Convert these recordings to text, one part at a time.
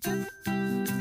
Hey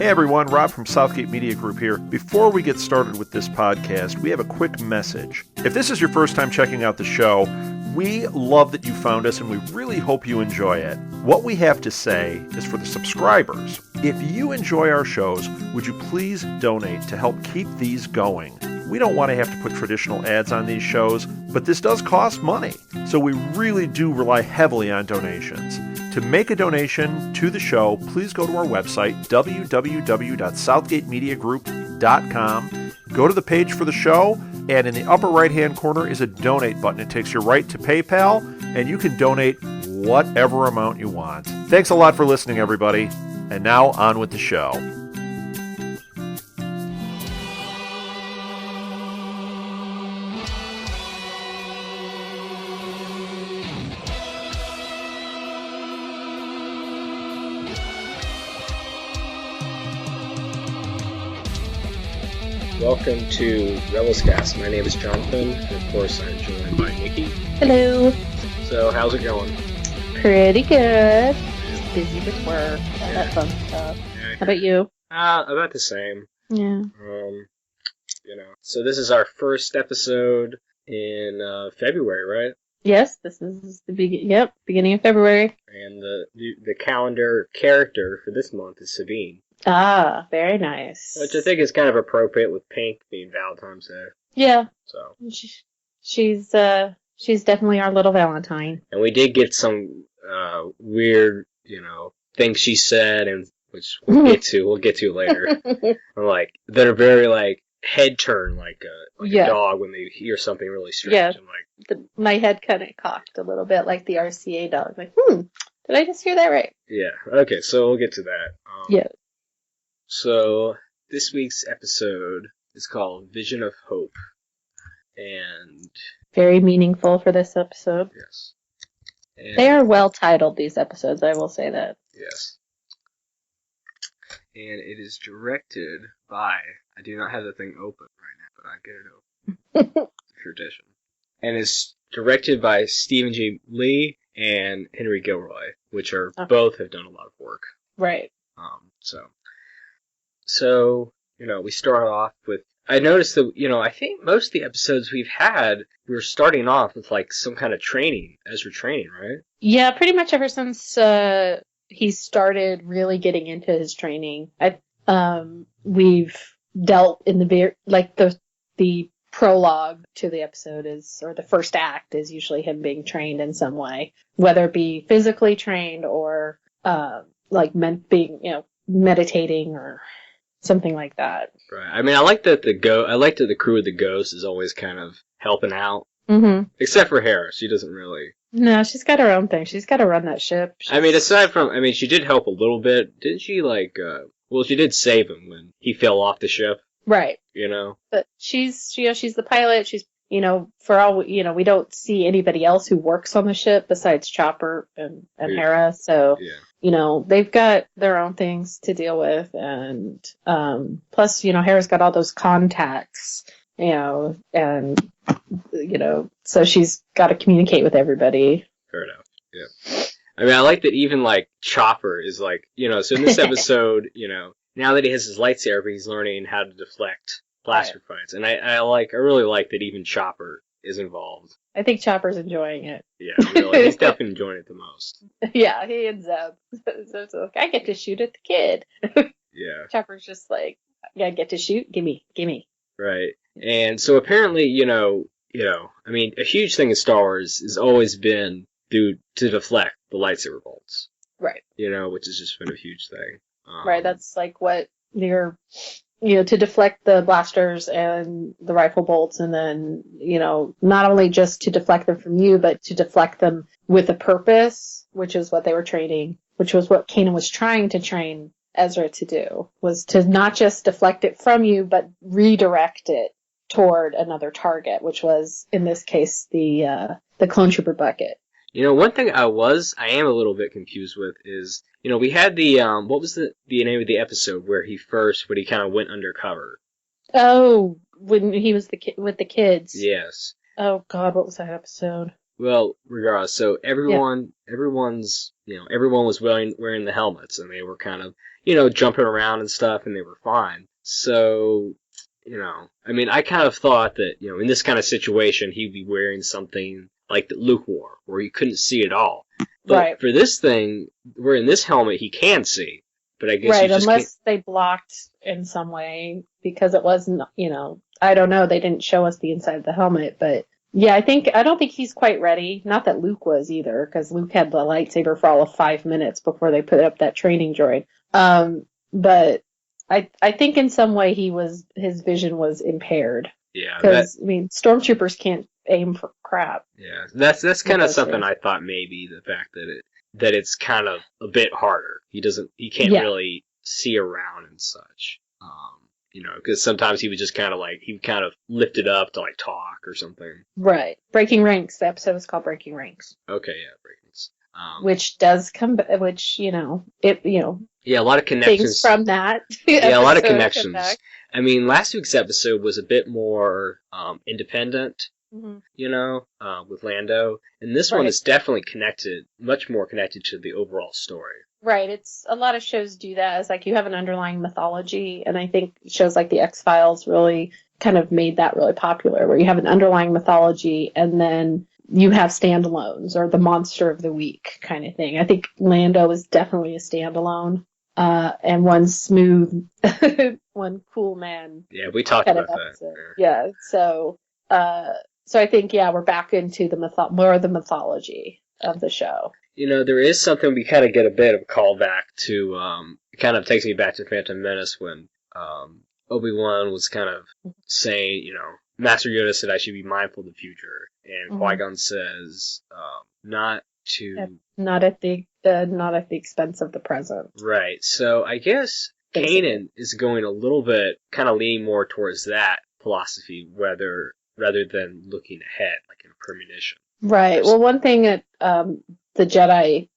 everyone, Rob from Southgate Media Group here. Before we get started with this podcast, we have a quick message. If this is your first time checking out the show, we love that you found us and we really hope you enjoy it. What we have to say is for the subscribers. If you enjoy our shows, would you please donate to help keep these going? We don't want to have to put traditional ads on these shows, but this does cost money. So we really do rely heavily on donations. To make a donation to the show, please go to our website, www.southgatemediagroup.com. Go to the page for the show, and in the upper right-hand corner is a donate button. It takes you right to PayPal, and you can donate whatever amount you want. Thanks a lot for listening, everybody. And now, on with the show. Welcome to Rebelscast. My name is Jonathan, and of course I'm joined by Nicki. Hello. So, how's it going? Pretty good. Just busy with work, all that fun stuff. Yeah. How about you? About the same. Yeah. So this is our first episode in February, right? Yes, this is the beginning of February. And the calendar character for this month is Sabine. Ah, very nice. Which I think is kind of appropriate with pink being Valentine's Day. Yeah. So she's definitely our little Valentine. And we did get some weird, things she said, and which we'll get to later. That are very head turn, a dog when they hear something really strange. Yeah. I'm my head kind of cocked a little bit, like the RCA dog. Like, did I just hear that right? Yeah. Okay, so we'll get to that. Yeah. So this week's episode is called Vision of Hope, and very meaningful for this episode. Yes. And they are well titled, these episodes, I will say that. Yes. And it is directed by, I do not have the thing open right now, but I get it open. It's a tradition. And it's directed by Stephen J. Lee and Henry Gilroy, which are both have done a lot of work. Right. So, we start off with, I noticed that, I think most of the episodes we've had, we were starting off with some kind of training, Ezra training, right? Yeah, pretty much ever since he started really getting into his training. We've dealt in the prologue to the episode or the first act is usually him being trained in some way, whether it be physically trained or meditating or something like that. Right. I mean, I like that the crew of the Ghost is always kind of helping out. Mm-hmm. Except for Hera, she doesn't really. No, she's got her own thing. She's got to run that ship. She did help a little bit. Didn't she, she did save him when he fell off the ship. Right. But she's the pilot. She's, for all, we don't see anybody else who works on the ship besides Chopper and Hera. So, they've got their own things to deal with. And, plus, Hera's got all those contacts, and, so she's got to communicate with everybody. Fair enough. Yeah. I mean, I like that even, Chopper is so in this episode, now that he has his lightsaber, he's learning how to deflect blaster fights. And I really like that even Chopper is involved. I think Chopper's enjoying it. Yeah, really. He's definitely enjoying it the most. Yeah, he ends up. So I get to shoot at the kid. Yeah. Chopper's just I get to shoot? Gimme. Right. And so apparently, a huge thing in Star Wars has always been to deflect the lightsaber bolts. Right. Which has just been a huge thing. Right, that's what you're, to deflect the blasters and the rifle bolts, and then, not only just to deflect them from you, but to deflect them with a purpose, which is what they were training, which was what Kanan was trying to train Ezra to do, was to not just deflect it from you, but redirect it toward another target, which was, in this case, the clone trooper bucket. One thing I am a little bit confused with is, we had the, what was the name of the episode when he kind of went undercover? Oh, when he was with the kids. Yes. Oh God, what was that episode? Well, regardless, so everyone was wearing the helmets, and they were kind of, jumping around and stuff, and they were fine. So, I mean, I kind of thought that, in this kind of situation, he'd be wearing something like that Luke wore, where he couldn't see at all. But Right. for this thing, wearing this helmet, he can see. But I guess Right, you just unless they blocked in some way, because it wasn't, I don't know, they didn't show us the inside of the helmet, but yeah, I don't think he's quite ready. Not that Luke was either, because Luke had the lightsaber for all of 5 minutes before they put up that training droid. But I think in some way his vision was impaired. Yeah, Because, I mean, stormtroopers can't aim for crap. yeah, that's kind of Those something things. I thought maybe the fact that it's kind of a bit harder. He can't Yeah. really see around and such. Because sometimes he would just kind of he would kind of lift it up to talk or something. Right. Breaking Ranks. The episode was called Breaking Ranks. Okay, yeah, breakings. Which does come, which, Yeah, a lot of things connections. from that. Yeah, a lot of episode come connections. back. I mean, last week's episode was a bit more independent, Mhm. with Lando, and this one Right. is definitely connected, much more connected to the overall story. Right. It's a lot of shows do that. It's like you have an underlying mythology, and I think shows like the X-Files really kind of made that really popular, where you have an underlying mythology and then you have standalones or the monster of the week kind of thing. I think Lando is definitely a standalone, and one smooth, one cool man Yeah, we talked kind of about that. episode. Yeah. So I think, yeah, we're back into the more of the mythology of the show. There is something we kind of get a bit of a callback to. It kind of takes me back to Phantom Menace when Obi-Wan was kind of saying, Master Yoda said I should be mindful of the future, and Mhm. Qui-Gon says not to. Not at the expense of the present. Right. So I guess Basically. Kanan is going a little bit, kind of leaning more towards that philosophy, rather than looking ahead, like in a premonition. Right. Well, one thing that the Jedi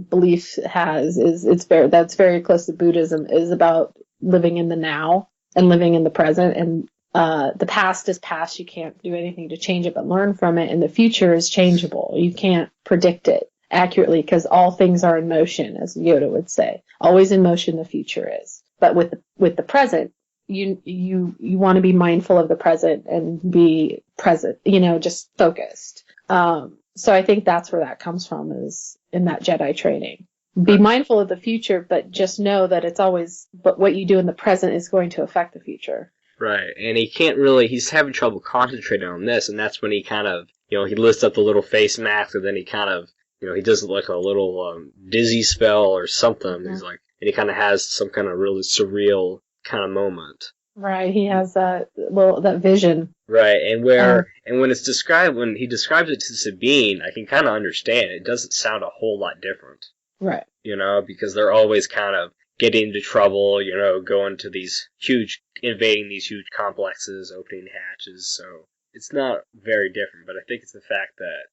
belief has is that's very close to Buddhism, is about living in the now and living in the present. And the past is past. You can't do anything to change it but learn from it. And the future is changeable. You can't predict it accurately because all things are in motion, as Yoda would say. Always in motion, the future is. But with the present, you want to be mindful of the present and be present, just focused. So I think that's where that comes from, is in that Jedi training. Be mindful of the future, but just know that but what you do in the present is going to affect the future. Right, and he's having trouble concentrating on this, and that's when he kind of, he lifts up the little face mask, and then he kind of, he does like a little dizzy spell or something. Mm-hmm. He's like, and he kind of has some kind of really surreal kind of moment. Right, he has that vision. Right, and when it's described, when he describes it to Sabine, I can kind of understand. It doesn't sound a whole lot different. Right. Because they're always kind of getting into trouble, going to invading these huge complexes, opening hatches, so it's not very different, but I think it's the fact that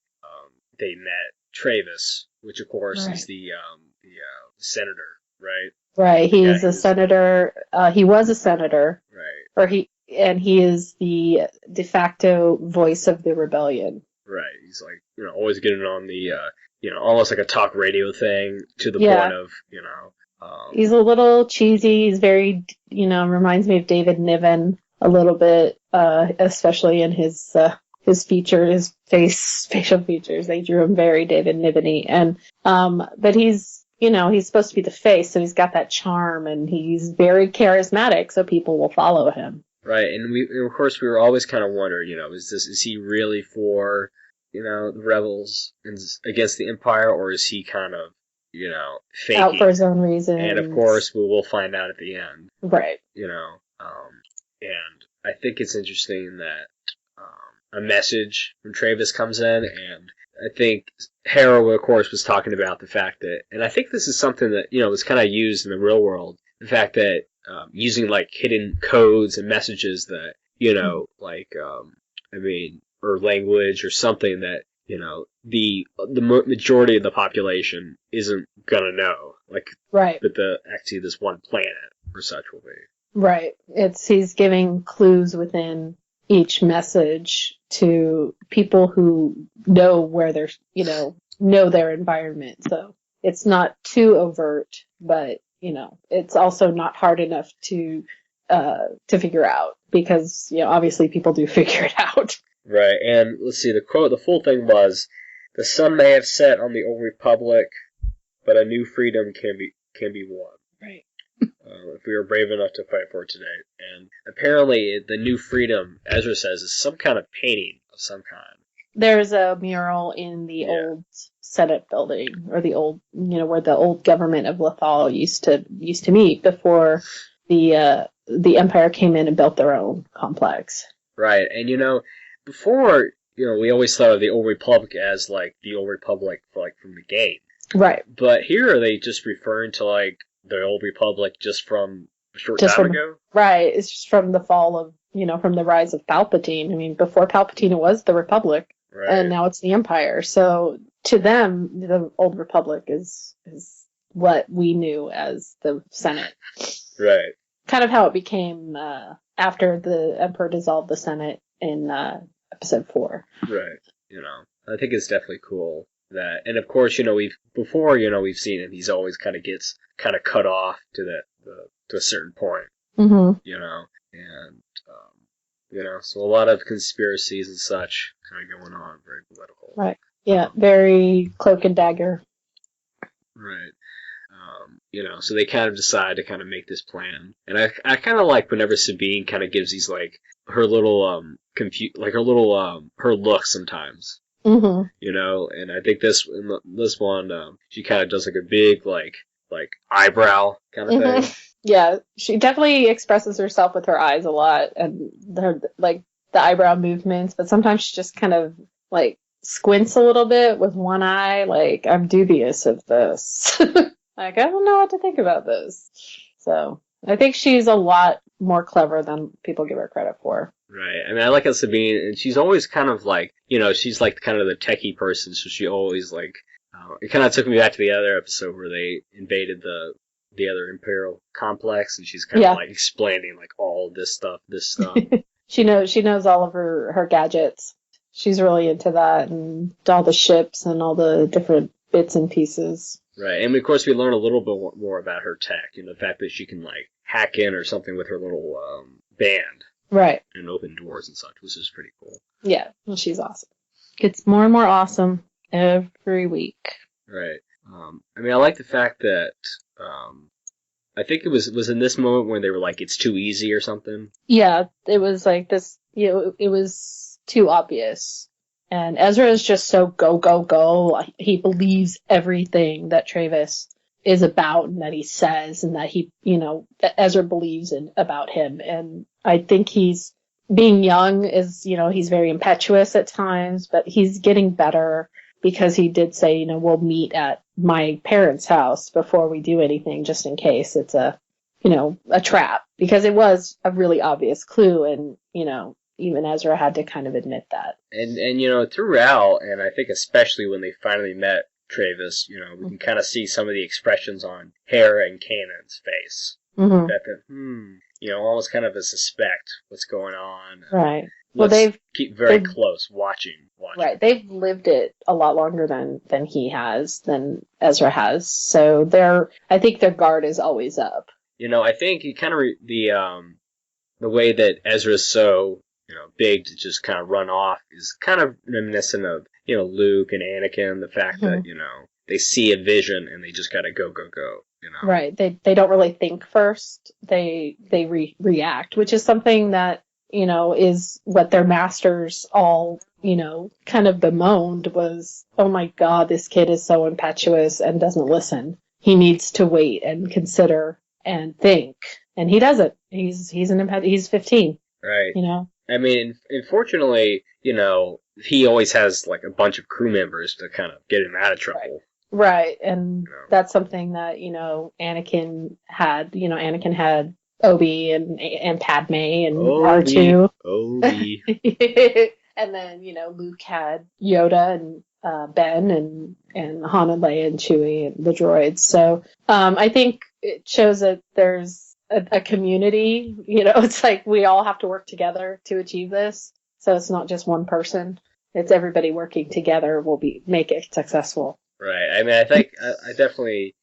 they met Travis, which of course is the senator, right? Right, he's a senator. He was a senator. Right. He is the de facto voice of the rebellion. Right. He's like, always getting on the, almost like a talk radio thing to the point of, he's a little cheesy. He's very, reminds me of David Niven a little bit, especially in his facial features. They drew him very David Niven-y. And, but he's supposed to be the face, so he's got that charm, and he's very charismatic, so people will follow him. Right, and of course we were always kind of wondering, is he really for, the rebels and against the Empire, or is he kind of, faking out for his own reasons? And of course we will find out at the end. Right. And I think it's interesting that a message from Travis comes in, and I think Harrow, of course, was talking about the fact that, and I think this is something that, was kind of used in the real world, the fact that using, hidden codes and messages that, or language or something that, the majority of the population isn't gonna know. Right. That actually this one planet or such will be. Right. He's giving clues within each message to people who know where they're, know their environment. So it's not too overt, but, it's also not hard enough to figure out because, obviously people do figure it out. Right, and let's see, the full thing was, the sun may have set on the old republic, but a new freedom can be won. Right. If we are brave enough to fight for it today. And apparently the new freedom, Ezra says, is some kind of painting of some kind. There's a mural in the old Senate building, or the old, where the old government of Lethal used to meet before the Empire came in and built their own complex. Right, and before, we always thought of the Old Republic as, like, the Old Republic, like, from the game. Right. But here are they just referring to, like, the Old Republic just from a short time ago? Right, it's just from the fall of, from the rise of Palpatine. I mean, before Palpatine it was the Republic, right. And now it's the Empire. So, to them, the Old Republic is what we knew as the Senate. Right. Kind of how it became after the Emperor dissolved the Senate in Episode 4. Right. I think it's definitely cool that, and of course, we've seen him. He's always kind of gets cut off to to a certain point. Mm-hmm. So a lot of conspiracies and such kind of going on, very political. Right. Yeah. Very cloak and dagger. Right. So they kind of decide to kind of make this plan, and I kind of like whenever Sabine kind of gives these like her little her look sometimes. Mm-hmm. And I think this one she kind of does like a big like eyebrow kind of mm-hmm. thing. Yeah, she definitely expresses herself with her eyes a lot, and her like the eyebrow movements. But sometimes she just kind of like squints a little bit with one eye, like I'm dubious of this. Like I don't know what to think about this. So I think she's a lot more clever than people give her credit for. Right. I mean, I like how Sabine, and she's always kind of like, she's like kind of the techie person, so she always like, it kind of took me back to the other episode where they invaded the other Imperial complex, and she's kind of like explaining like all this stuff. She knows all of her gadgets. She's really into that, and all the ships and all the different bits and pieces. Right, and of course we learn a little bit more about her tech, the fact that she can like hack in or something with her little band. Right. And open doors and such, which is pretty cool. Yeah, well, she's awesome. Gets more and more awesome every week. Right. I mean, I like the fact that I think it was in this moment when they were like, it's too easy or something. Yeah, it was like this, it was too obvious. And Ezra is just so go, go, go. He believes everything that Travis is about and that he says, and that that Ezra believes about him. And I think he's being young is, he's very impetuous at times, but he's getting better because he did say, we'll meet at my parents' house before we do anything, just in case it's a trap, because it was a really obvious clue. And, even Ezra had to kind of admit that. And throughout, and I think especially when they finally met Travis, we can kind of see some of the expressions on Hera and Kanan's face. Mm-hmm. That almost kind of a suspect what's going on. Right. They've keep very close watching. Right. They've lived it a lot longer than he has, than Ezra has. So I think their guard is always up. I think you kind of the way that Ezra's so big to just kind of run off is kind of reminiscent of Luke and Anakin. The fact that they see a vision and they just gotta go. Right. They don't really think first. They react, which is something that is what their masters all kind of bemoaned was, oh my God, this kid is so impetuous and doesn't listen. He needs to wait and consider and think, and he doesn't. He's 15. Right. I mean, unfortunately, he always has like a bunch of crew members to kind of get him out of trouble. Right, and that's something that Anakin had. Anakin had Obi and Padme and R2. Obi. And then Luke had Yoda and Ben and Han and Leia and Chewie and the droids. So I think it shows that there's a community. It's like we all have to work together to achieve this. So it's not just one person. It's everybody working together will make it successful. Right. I mean, I think I definitely,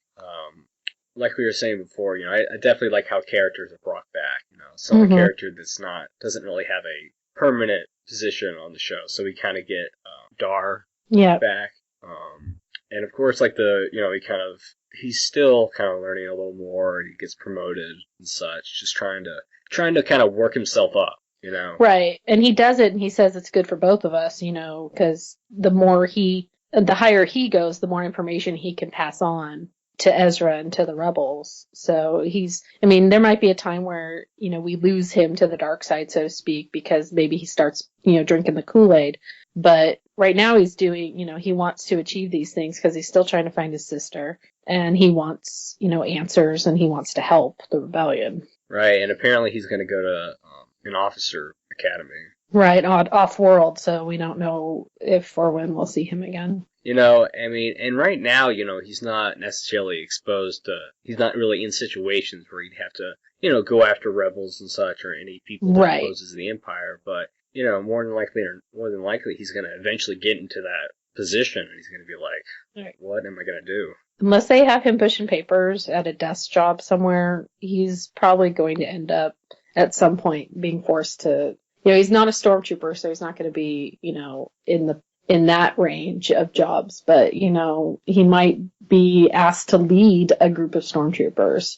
like we were saying before, I definitely like how characters are brought back. A character doesn't really have a permanent position on the show. So we kind of get Dar back. And of course, like he's still kind of learning a little more, and he gets promoted and such, just trying to kind of work himself up. Right. And he does it, and he says it's good for both of us, because the higher he goes, the more information he can pass on to Ezra and to the rebels. So there might be a time where, we lose him to the dark side, so to speak, because maybe he starts, drinking the Kool-Aid. But right now he's doing, he wants to achieve these things because he's still trying to find his sister, and he wants, answers, and he wants to help the rebellion. Right. And apparently he's going to go to an officer academy. Right, off-world, so we don't know if or when we'll see him again. And right now, he's not necessarily he's not really in situations where he'd have to, go after rebels and such, or any people that opposes the Empire, but, more than likely, he's going to eventually get into that position, and he's going to be like, what am I going to do? Unless they have him pushing papers at a desk job somewhere, he's probably going to end up, at some point, being forced to... he's not a stormtrooper, so he's not going to be, in that range of jobs. But, he might be asked to lead a group of stormtroopers,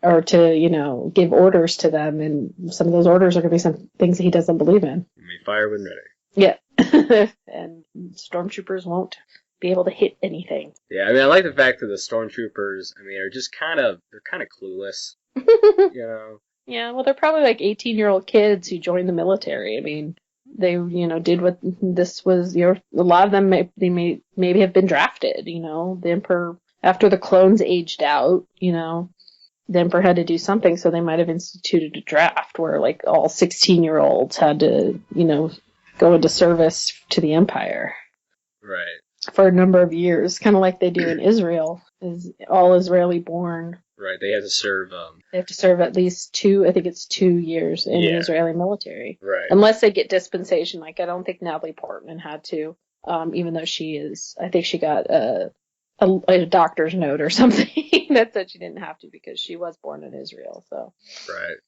or to, give orders to them. And some of those orders are going to be some things that he doesn't believe in. You may fire when ready. Yeah. And stormtroopers won't be able to hit anything. Yeah, I like the fact that the stormtroopers, are just they're kind of clueless, Yeah, well, they're probably like 18-year-old kids who joined the military. They, did what this was. A lot of them maybe have been drafted. The Emperor, after the clones aged out, the Emperor had to do something, so they might have instituted a draft where like all 16-year-olds had to, go into service to the Empire. Right. For a number of years, kind of like they do in Israel, is all Israeli-born. Right, they have to serve... They have to serve at least 2 years in the Israeli military. Right. Unless they get dispensation. Like, I don't think Natalie Portman had to, even though I think she got a doctor's note or something that said she didn't have to because she was born in Israel, so. Right.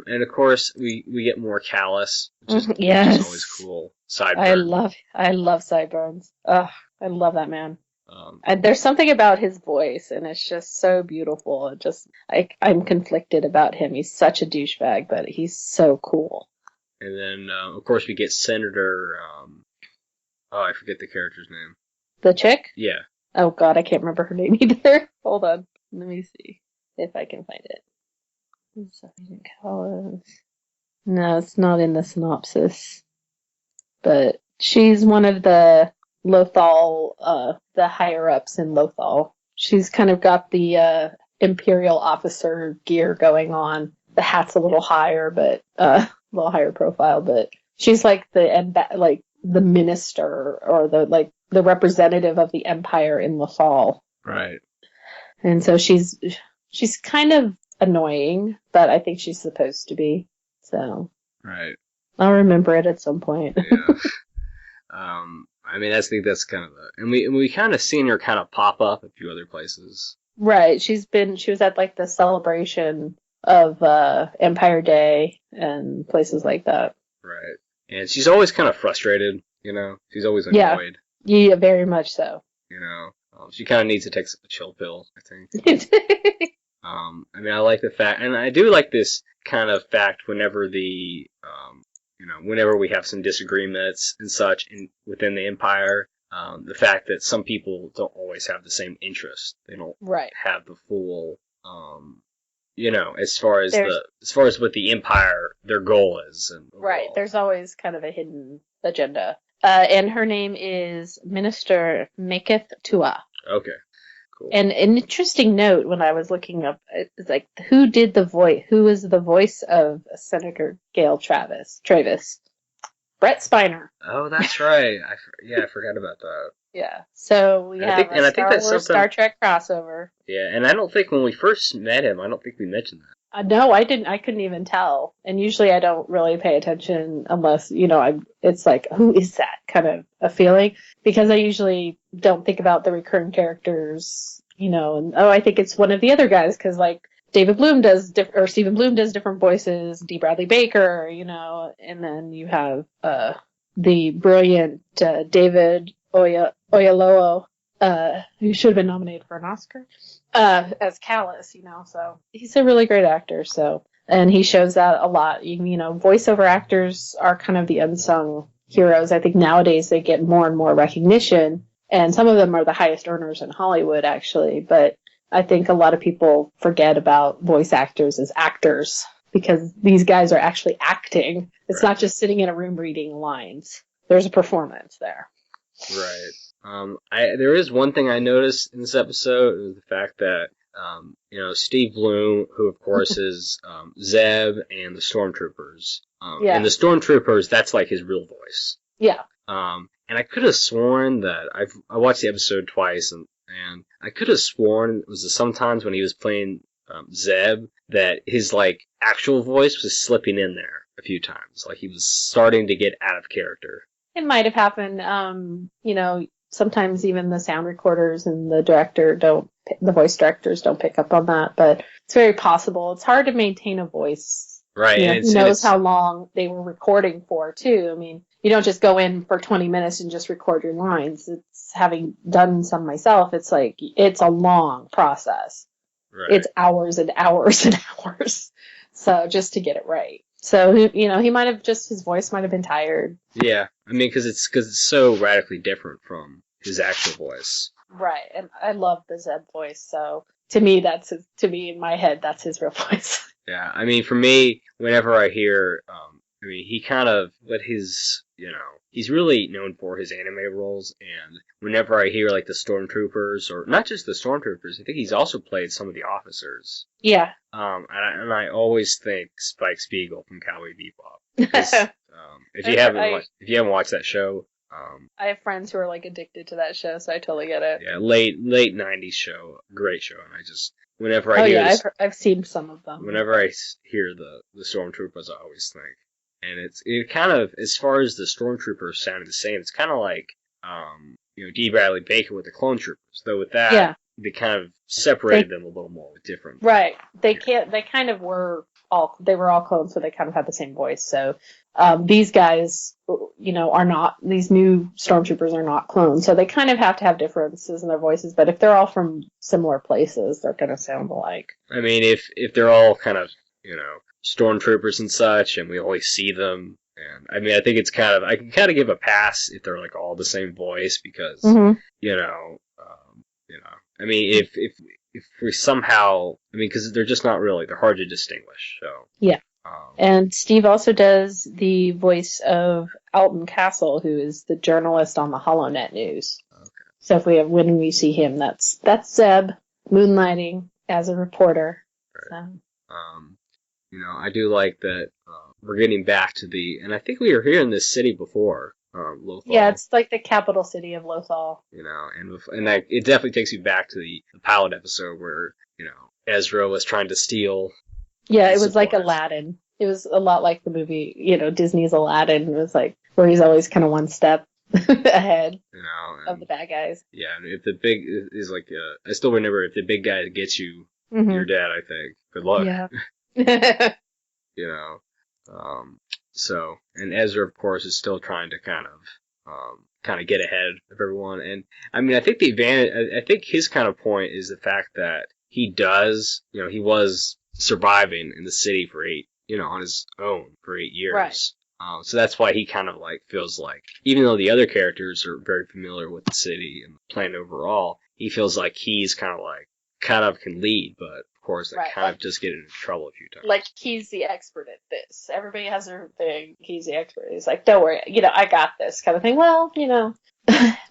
And of course, we get more Callus, which is always cool. Sideburn. I love Sideburns. Ugh, I love that man. There's something about his voice, and it's just so beautiful. I'm conflicted about him. He's such a douchebag, but he's so cool. And then, of course, we get Senator. I forget the character's name. The chick? Yeah. Oh God, I can't remember her name either. Hold on, let me see if I can find it. No, it's not in the synopsis. But she's one of the Lothal, the higher ups in Lothal. She's kind of got the Imperial officer gear going on. The hat's a little higher, but a little higher profile. But she's like the minister or the representative of the Empire in Lothal. Right. And so she's kind of annoying, but I think she's supposed to be. So. Right. I'll remember it at some point. Yeah. I think that's kind of and we kind of seen her kind of pop up a few other places. Right. She was at like the celebration of Empire Day and places like that. Right. And she's always kind of frustrated, She's always annoyed. Yeah, very much so. She kind of needs to take a chill pill, I think. I like the fact, and I do like this kind of fact whenever whenever we have some disagreements and such within the Empire, the fact that some people don't always have the same interest. They don't have the full, as far as what the Empire, their goal is. And right. There's always kind of a hidden agenda. And her name is Minister Maketh Tua. Okay. Cool. And an interesting note when I was looking up, it's like, who did the voice? Who is the voice of Senator Gail Travis? Brett Spiner. Oh, that's right. I forgot about that. Yeah. So we have a Star Wars, Star Trek crossover. Yeah, and I don't think when we first met him, I don't think we mentioned that. No, I didn't. I couldn't even tell. And usually I don't really pay attention unless, it's like, who is that kind of a feeling? Because I usually don't think about the recurring characters, and, I think it's one of the other guys because, like, Stephen Bloom does different voices, D. Bradley Baker, and then you have the brilliant David Oyelowo, who should have been nominated for an Oscar, as Callus, so he's a really great actor, and he shows that a lot. Voiceover actors are kind of the unsung heroes. I think nowadays they get more and more recognition, and some of them are the highest earners in Hollywood, actually, but I think a lot of people forget about voice actors as actors because these guys are actually acting. It's not just sitting in a room reading lines. There's a performance there. Right. There is one thing I noticed in this episode, is the fact that, Steve Bloom, who of course is Zeb and the Stormtroopers. And the Stormtroopers, that's like his real voice. Yeah. And I could have sworn that I watched the episode twice, and I could have sworn it was sometimes when he was playing Zeb that his actual voice was slipping in there a few times, like he was starting to get out of character. It might have happened. Sometimes even the sound recorders and the voice directors don't pick up on that, but it's very possible. It's hard to maintain a voice. Right. Who knows how long they were recording for, too. I mean, you don't just go in for 20 minutes and just record your lines. It's having done some myself. It's like, it's a long process. Right. It's hours and hours and hours. So just to get it right. So, he might have his voice might have been tired. Yeah. I mean, because it's so radically different from his actual voice. Right. And I love the Zeb voice. So to me, in my head, that's his real voice. Yeah. I mean, for me, whenever I hear, he kind of, he's really known for his anime roles, and whenever I hear, the Stormtroopers, or not just the Stormtroopers, I think he's also played some of the officers. Yeah. And I always think Spike Spiegel from Cowboy Bebop. Because, if you haven't watched that show, I have friends who are, addicted to that show, so I totally get it. Yeah, late 90s show, great show, and I just, whenever I hear I've seen some of them. Whenever I hear the Stormtroopers, I always think. And it kind of, as far as the Stormtroopers sounding the same, it's kind of like, D. Bradley Baker with the Clone Troopers. Though with that, they kind of separated them a little more with different. Right. They were all clones, so they kind of had the same voice. So, these guys, are not, these new Stormtroopers are not clones. So they kind of have to have differences in their voices. But if they're all from similar places, they're going to sound alike. I mean, if they're all kind of, Stormtroopers and such, and we always see them, and I mean, I think it's I can kind of give a pass if they're all the same voice, because I mean, if we somehow, because they're just not really, they're hard to distinguish. So yeah. And Steve also does the voice of Alton Castle, who is the journalist on the HoloNet News. Okay. So when we see him, that's Zeb moonlighting as a reporter. Right. So. I do like that we're getting back to and I think we were here in this city before, Lothal. Yeah, it's like the capital city of Lothal. And it definitely takes you back to the pilot episode where, Ezra was trying to steal. Yeah, it was like Aladdin. It was a lot like the movie, Disney's Aladdin. It was like where he's always kind of one step ahead of the bad guys. Yeah, and if the big is I still remember, if the big guy gets you, you're dead, I think. Good luck. Yeah. So, and Ezra, of course, is still trying to kind of get ahead of everyone. And I mean, I think I think his kind of point is the fact that he was surviving in the city for on his own for 8 years. Right. So that's why he kind of feels like, even though the other characters are very familiar with the city and the plan overall, he feels like he's kind of can lead, but of course they kind of just get into trouble a few times. Like, he's the expert at this. Everybody has their thing. He's the expert. He's like, don't worry, I got this kind of thing. Well,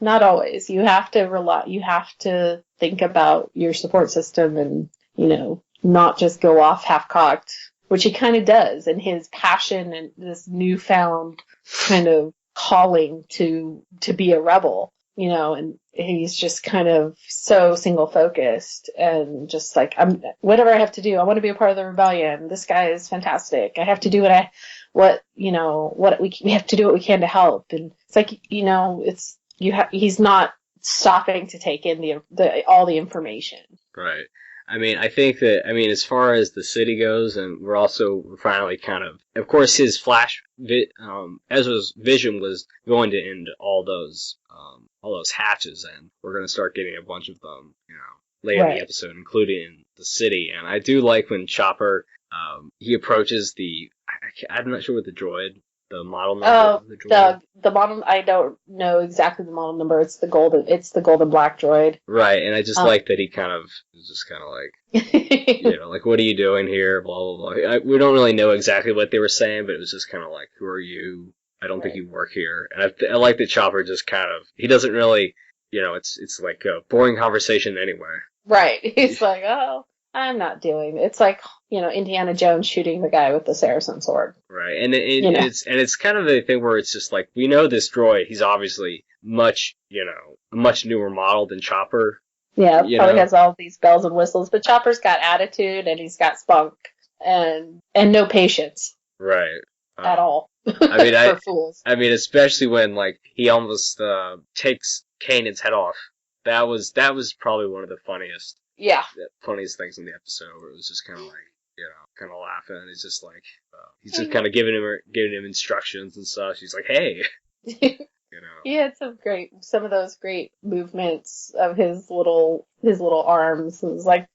not always. You have to think about your support system and, not just go off half-cocked, which he kind of does, and his passion and this newfound kind of calling to be a rebel and he's just kind of so single focused and just like, whatever I have to do, I want to be a part of the rebellion. This guy is fantastic. I have to do we have to do what we can to help. And it's like, he's not stopping to take in all the information. Right. I mean, I think that, as far as the city goes, and we're finally kind of course, his Ezra's vision was going to end all those hatches, and we're going to start getting a bunch of them, later in the episode, including in the city. And I do like when Chopper, he approaches I'm not sure what the model number of the droid. The model, I don't know exactly the model number. It's the golden black droid. Right, and I just like that he is just kind of like, like, what are you doing here? Blah, blah, blah. We don't really know exactly what they were saying, but it was just kind of like, who are you? I don't think you work here. And I like that Chopper just he doesn't really, it's like a boring conversation anyway. Right. He's like, oh, I'm not doing it. It's like, Indiana Jones shooting the guy with the Saracen sword. Right. And it's kind of a thing where it's just like, we know this droid, he's obviously much, a much newer model than Chopper. Yeah, probably has all these bells and whistles, but Chopper's got attitude and he's got spunk and no patience. Right. At all. For fools. Especially when, like, he almost takes Kanan's head off. That was probably one of the funniest things in the episode, where it was just kind of like, kind of laughing, and he's just like, he's just kind of giving him instructions and stuff. She's like, hey, He had some of those great movements of his little arms. It was like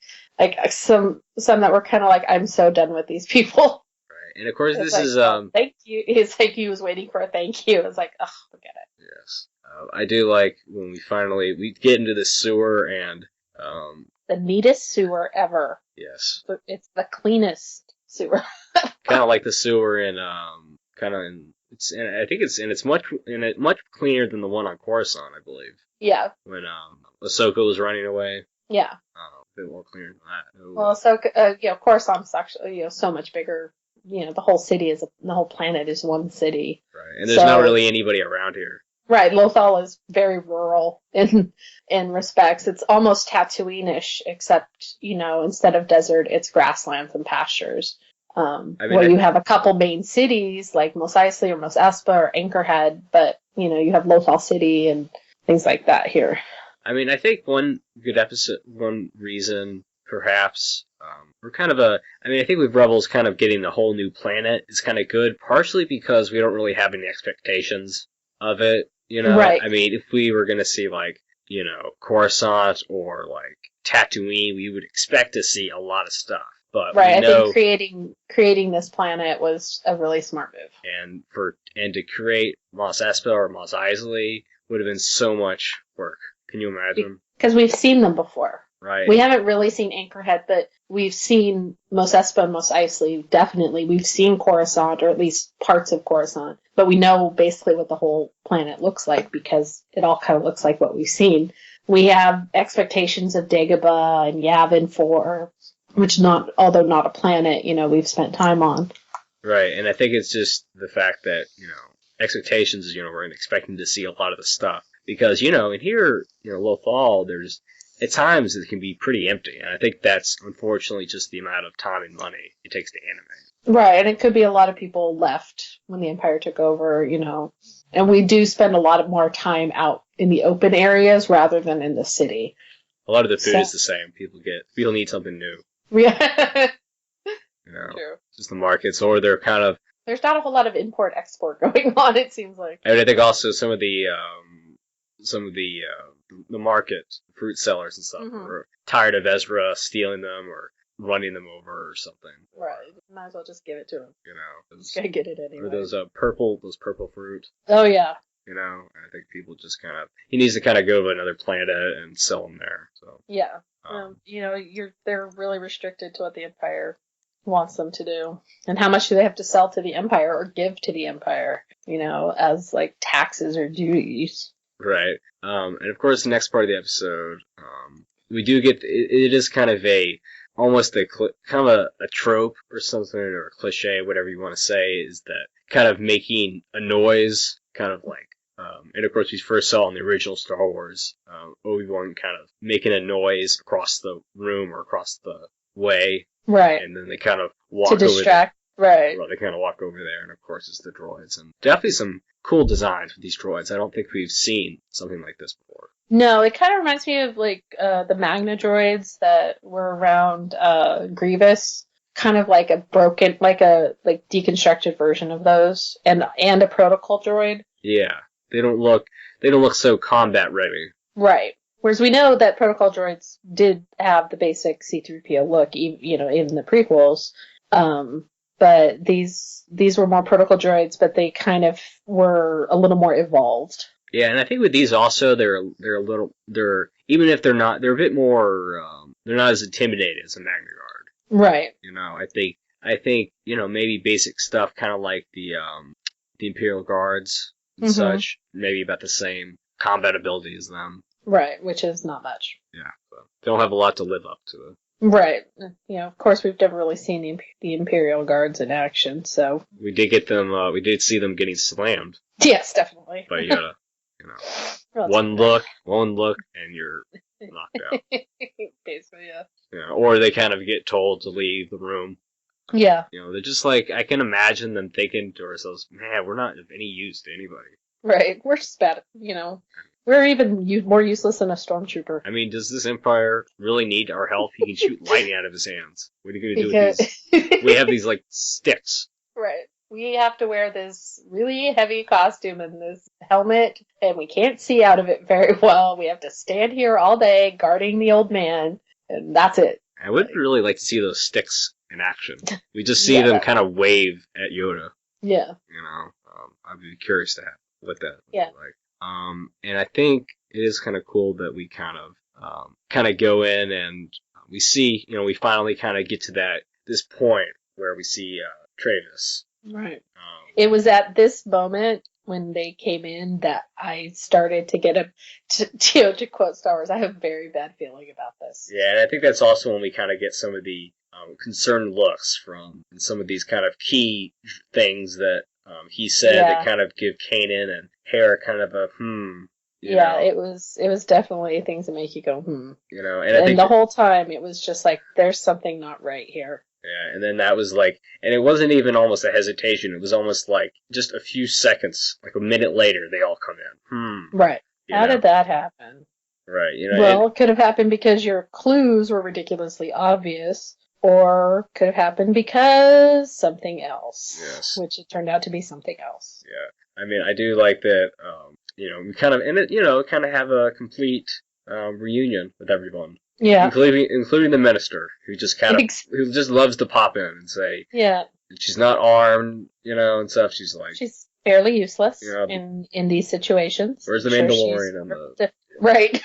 some that were kind of like, I'm so done with these people. Right, and of course this is thank you. It's like he was waiting for a thank you. It's like, oh, forget it. Yes, I do like when we get into the sewer and the neatest sewer ever. Yes. It's the cleanest sewer. Kind of like the sewer I think it's much cleaner than the one on Coruscant, I believe. Yeah. When Ahsoka was running away. Yeah. A bit more clear than that. Well, Ahsoka, Coruscant's actually, so much bigger. The whole planet is one city. Right, and there's not really anybody around here. Right, Lothal is very rural in respects. It's almost Tatooine-ish, except, instead of desert, it's grasslands and pastures. Where you have a couple main cities, like Mos Eisley or Mos Espa or Anchorhead, but, you have Lothal City and things like that here. I think one reason, perhaps, we're kind of I think with Rebels kind of getting a whole new planet is kind of good, partially because we don't really have any expectations of it. Right. If we were going to see, like, Coruscant or, like, Tatooine, we would expect to see a lot of stuff. But right, I think creating this planet was a really smart move. And to create Mos Espa or Mos Eisley would have been so much work. Can you imagine? Because we've seen them before. Right. We haven't really seen Anchorhead, but we've seen Mos Espa and Mos Eisley, definitely. We've seen Coruscant, or at least parts of Coruscant. But we know basically what the whole planet looks like, because it all kind of looks like what we've seen. We have expectations of Dagobah and Yavin 4, which although not a planet, we've spent time on. Right, and I think it's just the fact that, expectations, we're expecting to see a lot of the stuff. Because, in here, Lothal, there's, at times it can be pretty empty. And I think that's, unfortunately, just the amount of time and money it takes to animate. Right, and it could be a lot of people left when the Empire took over, And we do spend a lot more time out in the open areas rather than in the city. A lot of the food is the same. People need something new. Yeah. True. Just the markets, or they're kind of... There's not a whole lot of import-export going on, it seems like. I think also some of the market fruit sellers and stuff are tired of Ezra stealing them or running them over or something. Right. Might as well just give it to him. Just gotta get it anyway. Or those purple fruit. Oh yeah. And I think people just he needs to kind of go to another planet and sell them there. So yeah. They're really restricted to what the Empire wants them to do, and how much do they have to sell to the Empire or give to the Empire, as like taxes or duties. Right. And of course, the next part of the episode, we do get it is kind of almost a trope or something, or a cliche, whatever you want to say, is that kind of making a noise, kind of like And of course, we first saw in the original Star Wars, Obi-Wan kind of making a noise across the room or across the way. Right. And then they kind of walk To distract. Right. Well, they kind of walk over there, and of course it's the droids. And definitely some cool designs with these droids. I don't think we've seen something like this before. No, it kind of reminds me of like the Magna droids that were around Grievous. Kind of like a broken, like deconstructed version of those, and a protocol droid. Yeah, they don't look so combat ready. Right. Whereas we know that protocol droids did have the basic C-3PO look, in the prequels. But these were more protocol droids, but they kind of were a little more evolved. Yeah, and I think with these also, they're even if they're a bit more, they're not as intimidating as a Magna Guard. Right. I think maybe basic stuff, kind of like the Imperial Guards and such, maybe about the same combat ability as them. Right, which is not much. Yeah, so they don't have a lot to live up to. Right. Of course, we've never really seen the Imperial Guards in action, so we did get them. We did see them getting slammed. Yes, definitely. But one look, and you're knocked out. Basically, yeah. Or they kind of get told to leave the room. Yeah. They're just like, I can imagine them thinking to ourselves, man, we're not of any use to anybody. Right. We're just bad. We're even more useless than a stormtrooper. I mean, does this Empire really need our help? He can shoot lightning out of his hands. What are you going to do with these? We have these, like, sticks. Right. We have to wear this really heavy costume and this helmet, and we can't see out of it very well. We have to stand here all day guarding the old man, and that's it. I would really like to see those sticks in action. We just see them kind of wave at Yoda. Yeah. I'd be curious to have what that would look like. And I think it is kind of cool that we kind of go in and we see, we finally kind of get to this point where we see Travis. Right. It was at this moment when they came in that I started to get to quote Star Wars, I have a very bad feeling about this. Yeah, and I think that's also when we kind of get some of the concerned looks from some of these kind of key things that he said that kind of give Kanan and Hera kind of a Yeah, it was definitely things that make you go and I think the whole time it was just like there's something not right here. Yeah, and then that was like, and it wasn't even almost a hesitation. It was almost like just a few seconds, like a minute later, they all come in. Right. How did that happen? Right. Well, it could have happened because your clues were ridiculously obvious, or could have happened because something else. Yes. Which it turned out to be something else. Yeah. I mean, I do like that. We kind of kind of have a complete reunion with everyone. Yeah. Including the minister, who just who just loves to pop in and say, yeah, she's not armed, and stuff. She's like, she's fairly useless in these situations. Where's the Mandalorian? Right.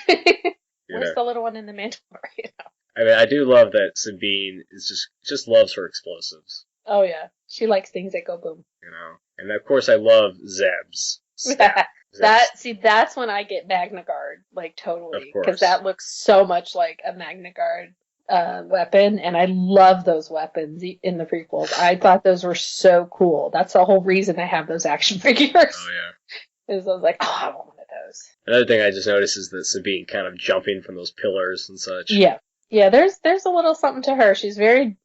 Where's the little one in the Mandalorian? I mean, I do love that Sabine is just loves her explosives. Oh yeah, she likes things that go boom. And of course I love Zeb's. That's when I get Magna Guard, like totally, because that looks so much like a Magna Guard weapon, and I love those weapons in the prequels. I thought those were so cool. That's the whole reason I have those action figures. Oh yeah. Is I was like, I want one of those. Another thing I just noticed is that Sabine kind of jumping from those pillars and such. Yeah. Yeah, there's a little something to her. She's very,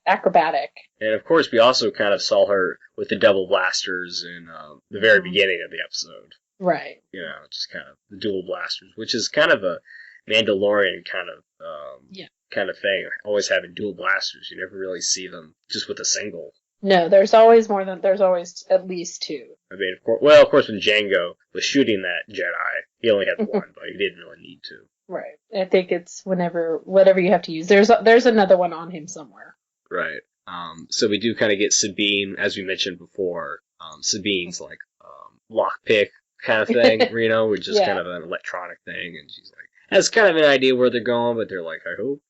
acrobatic. And of course, we also kind of saw her with the double blasters in the very beginning of the episode. Right. Just kind of the dual blasters, which is kind of a Mandalorian kind of thing. Always having dual blasters. You never really see them just with a single. No, there's always at least two. I mean, of course, when Jango was shooting that Jedi, he only had one, but he didn't really need to. Right. I think it's whatever you have to use. There's another one on him somewhere. Right. So we do kind of get Sabine, as we mentioned before. Sabine's like lockpick kind of thing, which is kind of an electronic thing, and she's like has kind of an idea where they're going, but they're like, I hope.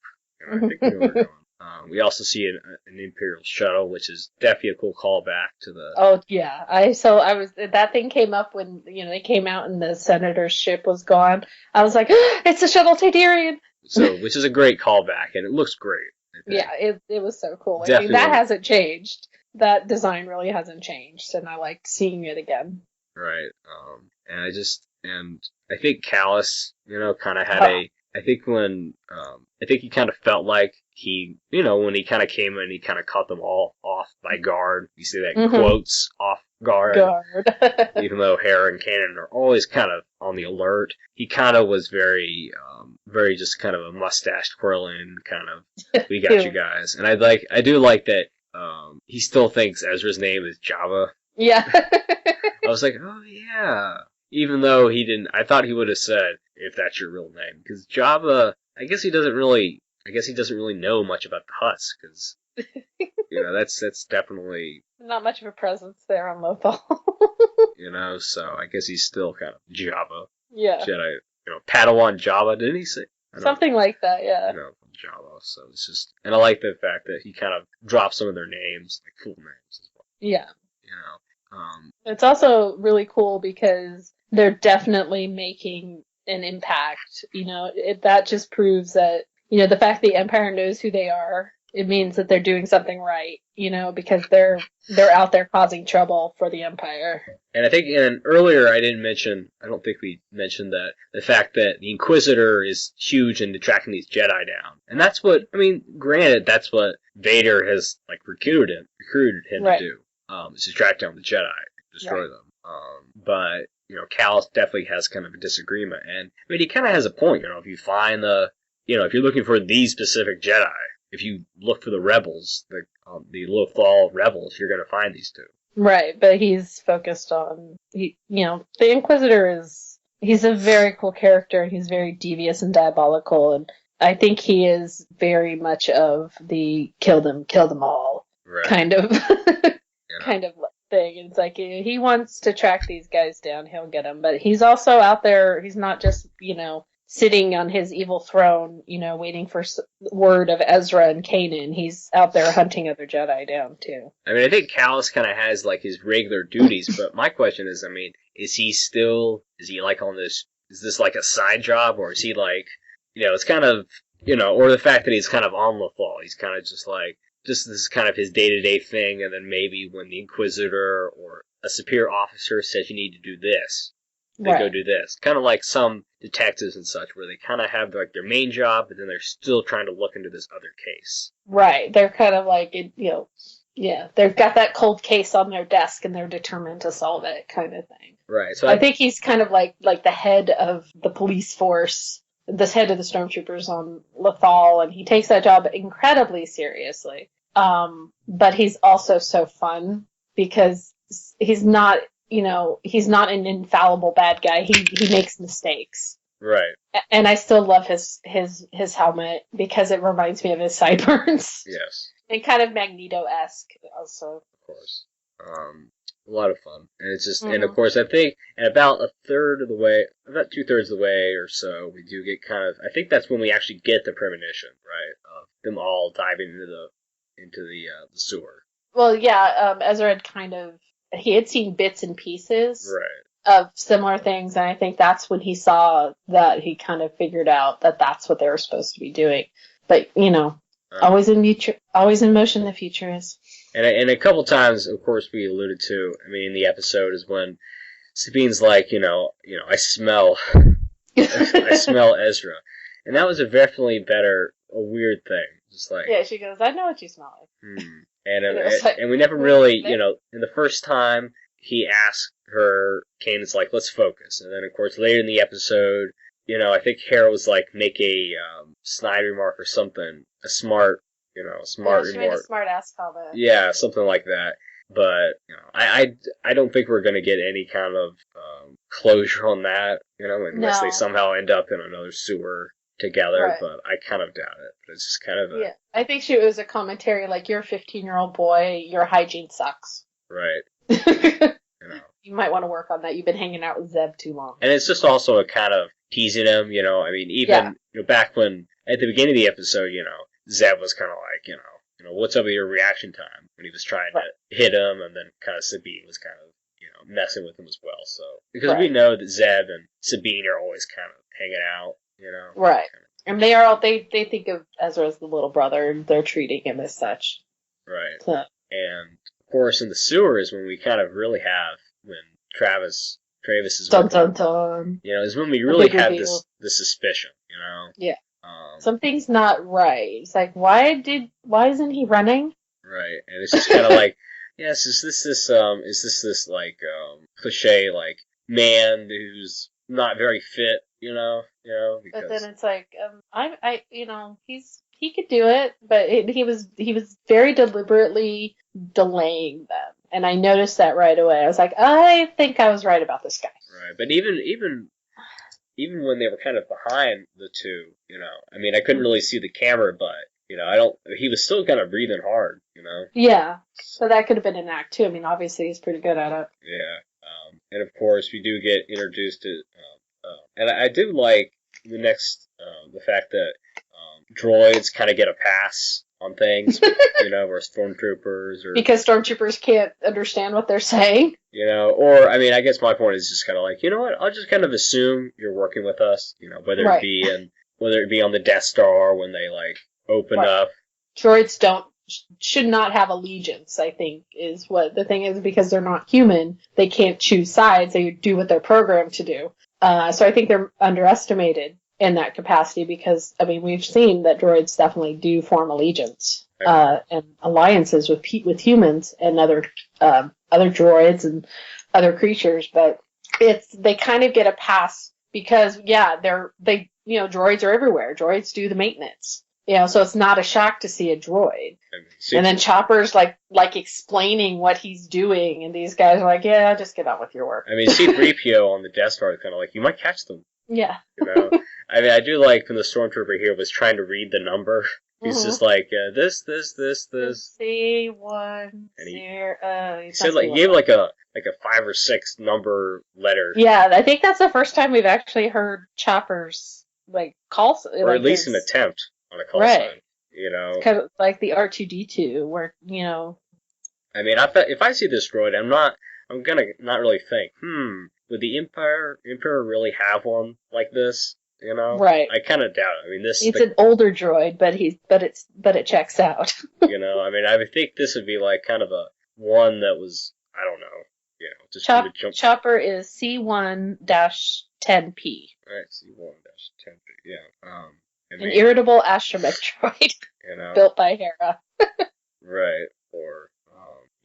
I think they know where they're going. We also see an Imperial shuttle, which is definitely a cool callback to the. Oh yeah, that thing came up when they came out and the senator's ship was gone. I was like, it's the shuttle Tadarian. Which is a great callback, and it looks great. Yeah, it was so cool. Definitely. I mean, that hasn't changed. That design really hasn't changed, and I liked seeing it again. Right. And I think Callus, kind of had I think I think he kind of felt like he, when he kind of came in, he kind of caught them all off by guard. You see that in quotes, off guard. Even though Hera and Kanan are always kind of on the alert, he kind of was very just kind of a mustache twirling kind of, we got you guys. And I do like that, he still thinks Ezra's name is Java. Yeah. I was like, oh yeah. Even though he didn't, I thought he would have said, if that's your real name. Because Java, I guess he doesn't really know much about the Hutts, because, that's definitely... Not much of a presence there on Lothal. So I guess he's still kind of Java. Yeah. Jedi, Padawan Java, didn't he say? Something like that, yeah. Java, so it's just... And I like the fact that he kind of dropped some of their names, like cool names as well. Yeah. It's also really cool because they're definitely making an impact. That just proves that, the fact the Empire knows who they are, it means that they're doing something right, because they're out there causing trouble for the Empire. And I think earlier I don't think we mentioned that the fact that the Inquisitor is huge in tracking these Jedi down. And that's what, granted, that's what Vader has, recruited him to do. Is to track down the Jedi, destroy them. But, Cal definitely has kind of a disagreement. And, he kind of has a point, if you find if you're looking for these specific Jedi, if you look for the rebels, the Lothal rebels, you're going to find these two. Right, but he's focused on, the Inquisitor he's a very cool character, and he's very devious and diabolical, and I think he is very much of the kill them all kind of kind of thing. It's like he wants to track these guys down, he'll get them, but he's also out there. He's not just sitting on his evil throne, waiting for word of Ezra and Kanan. He's out there hunting other Jedi down too. I think Callus kind of has his regular duties, but my question is, is he on this? Is this a side job, or is he it's kind of or the fact that he's kind of on Lothal, he's kind of just this is kind of his day-to-day thing, and then maybe when the Inquisitor or a superior officer says you need to do this, they go do this. Kind of like some detectives and such, where they kind of have their main job, but then they're still trying to look into this other case. Right. They're kind of they've got that cold case on their desk, and they're determined to solve it, kind of thing. Right. So I think he's kind of like the head of the police force, the head of the stormtroopers on Lothal, and he takes that job incredibly seriously. But he's also so fun because he's not an infallible bad guy. He makes mistakes. Right. And I still love his helmet because it reminds me of his sideburns. Yes. And kind of Magneto-esque also. Of course. A lot of fun. And it's just, and of course, I think at about a third of the way, about 2/3 of the way or so, we do get I think that's when we actually get the premonition, right? Of them all diving into the sewer. Well, yeah, Ezra he had seen bits and pieces right. of similar things, and I think that's when he saw that he kind of figured out that that's what they were supposed to be doing. But, always in motion the future is. And a couple times, of course, we alluded to, in the episode is when Sabine's like, I smell Ezra. And that was definitely a weird thing. Just yeah, she goes, I know what you smell like. And we never really, in the first time he asked her, Kanan's like, let's focus. And then, of course, later in the episode, I think Hera was like, make a snide remark or something, a smart remark. She made a smart ass comment. Yeah, something like that. But, I don't think we're going to get any kind of closure on that, unless they somehow end up in another sewer together, right. But I kind of doubt it. But it's just kind of yeah. I think it was a commentary like, you're a 15-year-old boy, your hygiene sucks. Right. You might want to work on that. You've been hanging out with Zeb too long. And it's just also a kind of teasing him, even back when at the beginning of the episode, Zeb was kind of like, what's up with your reaction time when he was trying to hit him, and then kind of Sabine was kind of messing with him as well. So because we know that Zeb and Sabine are always kind of hanging out. Right. And they are all, they think of Ezra as the little brother, and they're treating him as such. Right. So. And, of course, in the sewer is when we kind of really have, when Travis Travis is Dun working dun on. dun. You know, is when we really big had reveal. this suspicion. You know. Yeah. Something's not right. It's like, why isn't he running? Right, and it's just kind of like, yes, is this like cliche like man who's not very fit, But because then it's like, he could do it, but he was very deliberately delaying them, and I noticed that right away. I was like, I think I was right about this guy. right, but even when they were kind of behind the two, I mean, I couldn't really see the camera, but he was still kind of breathing hard, Yeah, so that could have been an act too. I mean, obviously he's pretty good at it. Yeah, and of course we do get introduced to, and I do like the fact that droids kind of get a pass on things, where stormtroopers or because stormtroopers can't understand what they're saying. Or I mean, I guess my point is just kind of like, you know what? I'll just kind of assume you're working with us, whether Right. it be on the Death Star when they like open Right. up. Droids should not have allegiance, I think, is what the thing is, because they're not human. They can't choose sides. They do what they're programmed to do. So I think they're underestimated in that capacity because, I mean, we've seen that droids definitely do form allegiance and alliances with humans and other droids and other creatures, but they kind of get a pass because, yeah, droids are everywhere. Droids do the maintenance. So it's not a shock to see a droid. And then Chopper's like explaining what he's doing, and these guys are like, yeah, just get on with your work. I mean, C-3PO on the Death Star is kind of like, you might catch them. Yeah. I mean, I do like when the Stormtrooper here was trying to read the number. He's just like, this. C1, and he 0. He said he gave like a 5 or 6 number letter. Yeah, I think that's the first time we've actually heard Chopper's call, or at least an attempt on a call sign. Kind of like the R2D2, where I mean, if I see this droid, I'm gonna not really think, would the Emperor really have one like this? Right. I kind of doubt it. I mean, it's an older droid, but it checks out. I mean, I would think this would be like kind of a one that was, I don't know, just Chopper is C1-10P. Right, C1-10P. Yeah. An irritable astromech droid, built by Hera. Right. Or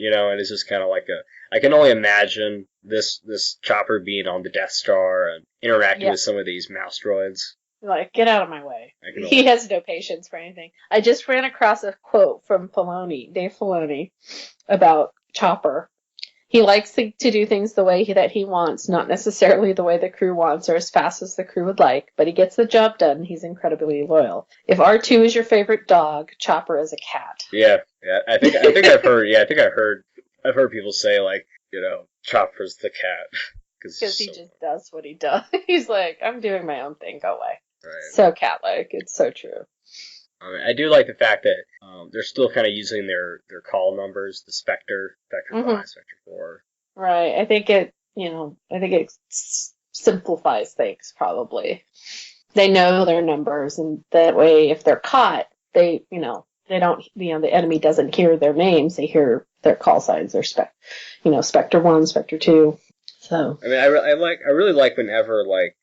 and it's just kind of like I can only imagine this Chopper being on the Death Star and interacting with some of these mouse droids. Like, get out of my way. He has no patience for anything. I just ran across a quote from Dave Filoni, about Chopper. He likes to do things the way that he wants, not necessarily the way the crew wants or as fast as the crew would like, but he gets the job done. He's incredibly loyal. If R2 is your favorite dog, Chopper is a cat. Yeah. I think I've heard people say like, Chopper's the cat because he just does what he does. He's like, I'm doing my own thing. Go away. Right. So cat-like. It's so true. I do like the fact that they're still kind of using their call numbers, the Spectre 5, Spectre 4. Right. I think it simplifies things, probably. They know their numbers, and that way, if they're caught, they don't, the enemy doesn't hear their names. They hear their call signs. They're Spectre 1, Spectre 2. So. I mean, I really like whenever like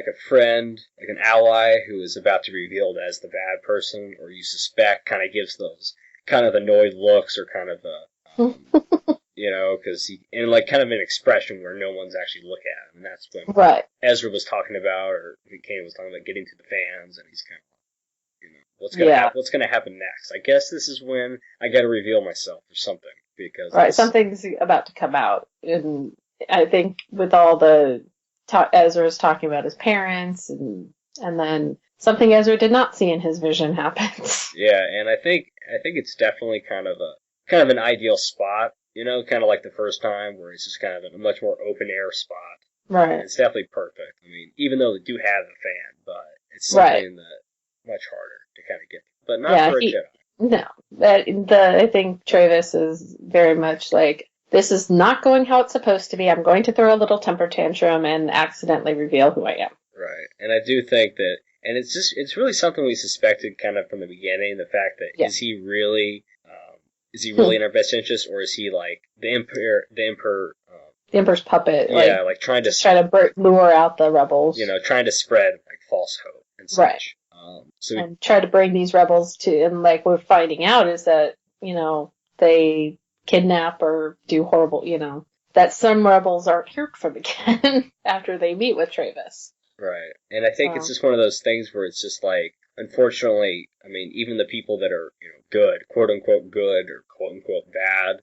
a friend, like an ally who is about to be revealed as the bad person, or you suspect, kind of gives those kind of annoyed looks, or kind of because kind of an expression where no one's actually looking at him, and that's when Ezra was talking about, or Kane was talking about getting to the fans, and he's kind of what's gonna happen next. I guess this is when I got to reveal myself or something, because something's about to come out, and I think with all the. Ezra's talking about his parents, and then something Ezra did not see in his vision happens. Yeah, and I think it's definitely kind of an ideal spot, kind of like the first time, where it's just kind of a much more open air spot. Right. And it's definitely perfect. I mean, even though they do have a fan, but it's something that much harder to kind of get, but not for a Jedi. No, I think Travis is very much like, this is not going how it's supposed to be. I'm going to throw a little temper tantrum and accidentally reveal who I am. Right. And I do think that, and it's really something we suspected kind of from the beginning, the fact that is he really in our best interest, or is he like the Emperor the Emperor's puppet. Yeah, like trying to lure out the rebels. Trying to spread like false hope and such. Right. So and try to bring these rebels to, and like we're finding out is that, they kidnap or do horrible, that some rebels aren't heard from again after they meet with Travis. Right. And I think it's just one of those things where it's just like, unfortunately, I mean, even the people that are, good, quote unquote good or quote unquote bad,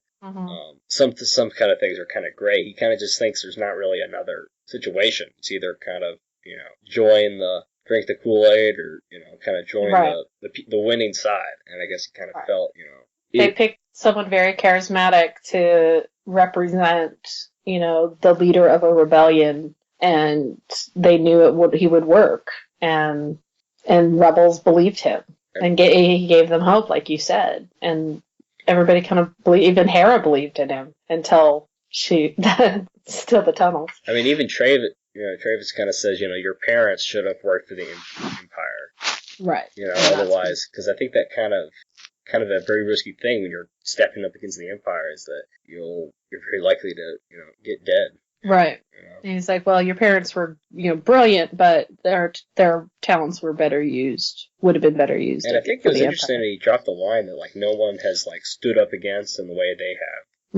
some kind of things are kind of gray. He kind of just thinks there's not really another situation. It's either kind of, drink the Kool-Aid or, kind of join the winning side. And I guess he kind of felt, they picked someone very charismatic to represent, the leader of a rebellion, and they knew he would work, and rebels believed him, and he gave them hope, like you said, and everybody kind of even Hera believed in him until still the tunnels. I mean, even Travis kind of says, your parents should have worked for the Empire, right? Otherwise, because I think that kind of a very risky thing when you're stepping up against the Empire is that you're very likely to get dead. Right. And he's like, well, your parents were brilliant, but their talents were would have been better used. And I think it was interesting that he dropped the line that like no one has like stood up against in the way they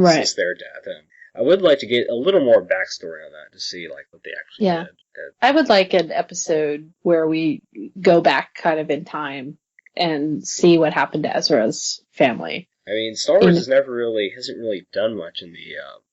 have since their death. And I would like to get a little more backstory on that to see like what they actually did. I would like an episode where we go back kind of in time and see what happened to Ezra's family. I mean, Star Wars hasn't really done much in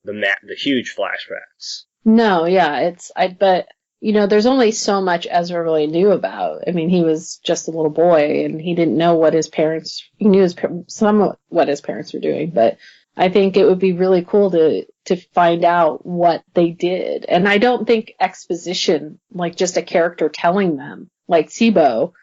the huge flashbacks. No, yeah, but there's only so much Ezra really knew about. I mean, he was just a little boy, and he didn't know what he knew somewhat what his parents were doing, but I think it would be really cool to find out what they did. And I don't think exposition, like just a character telling them, like Sibo,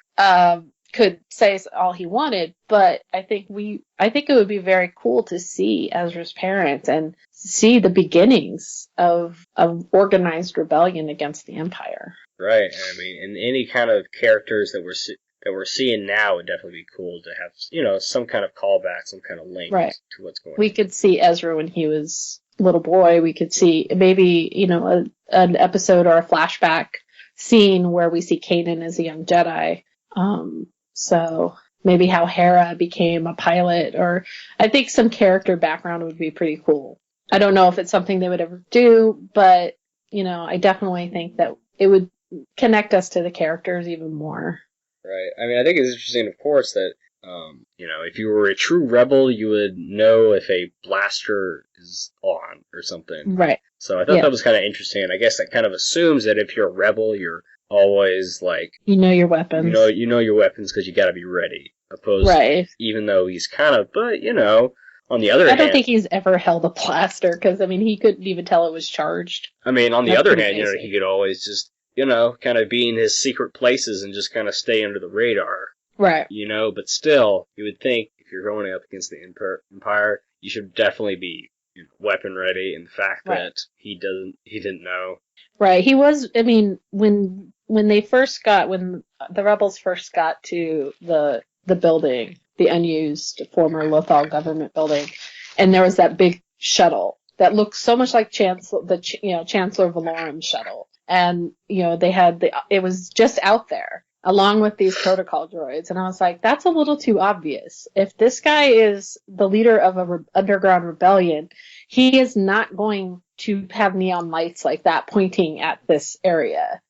could say all he wanted, but I think it would be very cool to see Ezra's parents and see the beginnings of organized rebellion against the Empire. Right. I mean, and any kind of characters that we're seeing now would definitely be cool to have, some kind of callback, some kind of link to what's going on. We could see Ezra when he was a little boy. We could see maybe, an episode or a flashback scene where we see Kanan as a young Jedi. So maybe how Hera became a pilot, or I think some character background would be pretty cool. I don't know if it's something they would ever do, but, I definitely think that it would connect us to the characters even more. Right. I mean, I think it's interesting, of course, that, if you were a true rebel, you would know if a blaster is on or something. Right. So I thought that was kind of interesting. And I guess that kind of assumes that if you're a rebel, you're always like your weapons. You know your weapons because you got to be ready. Even though he's kind of, but on the other hand, I don't think he's ever held a blaster because he couldn't even tell it was charged. I mean, on the other hand, he could always just kind of be in his secret places and just kind of stay under the radar. Right. But still, you would think if you're going up against the Empire, you should definitely be weapon ready. And the fact that he didn't know. Right. He was. I mean, when the rebels first got to the building, the unused former Lothal government building, and there was that big shuttle that looked so much like Chancellor Valorum's shuttle, and it was just out there along with these protocol droids, and I was like, that's a little too obvious. If this guy is the leader of a underground rebellion, he is not going to have neon lights like that pointing at this area,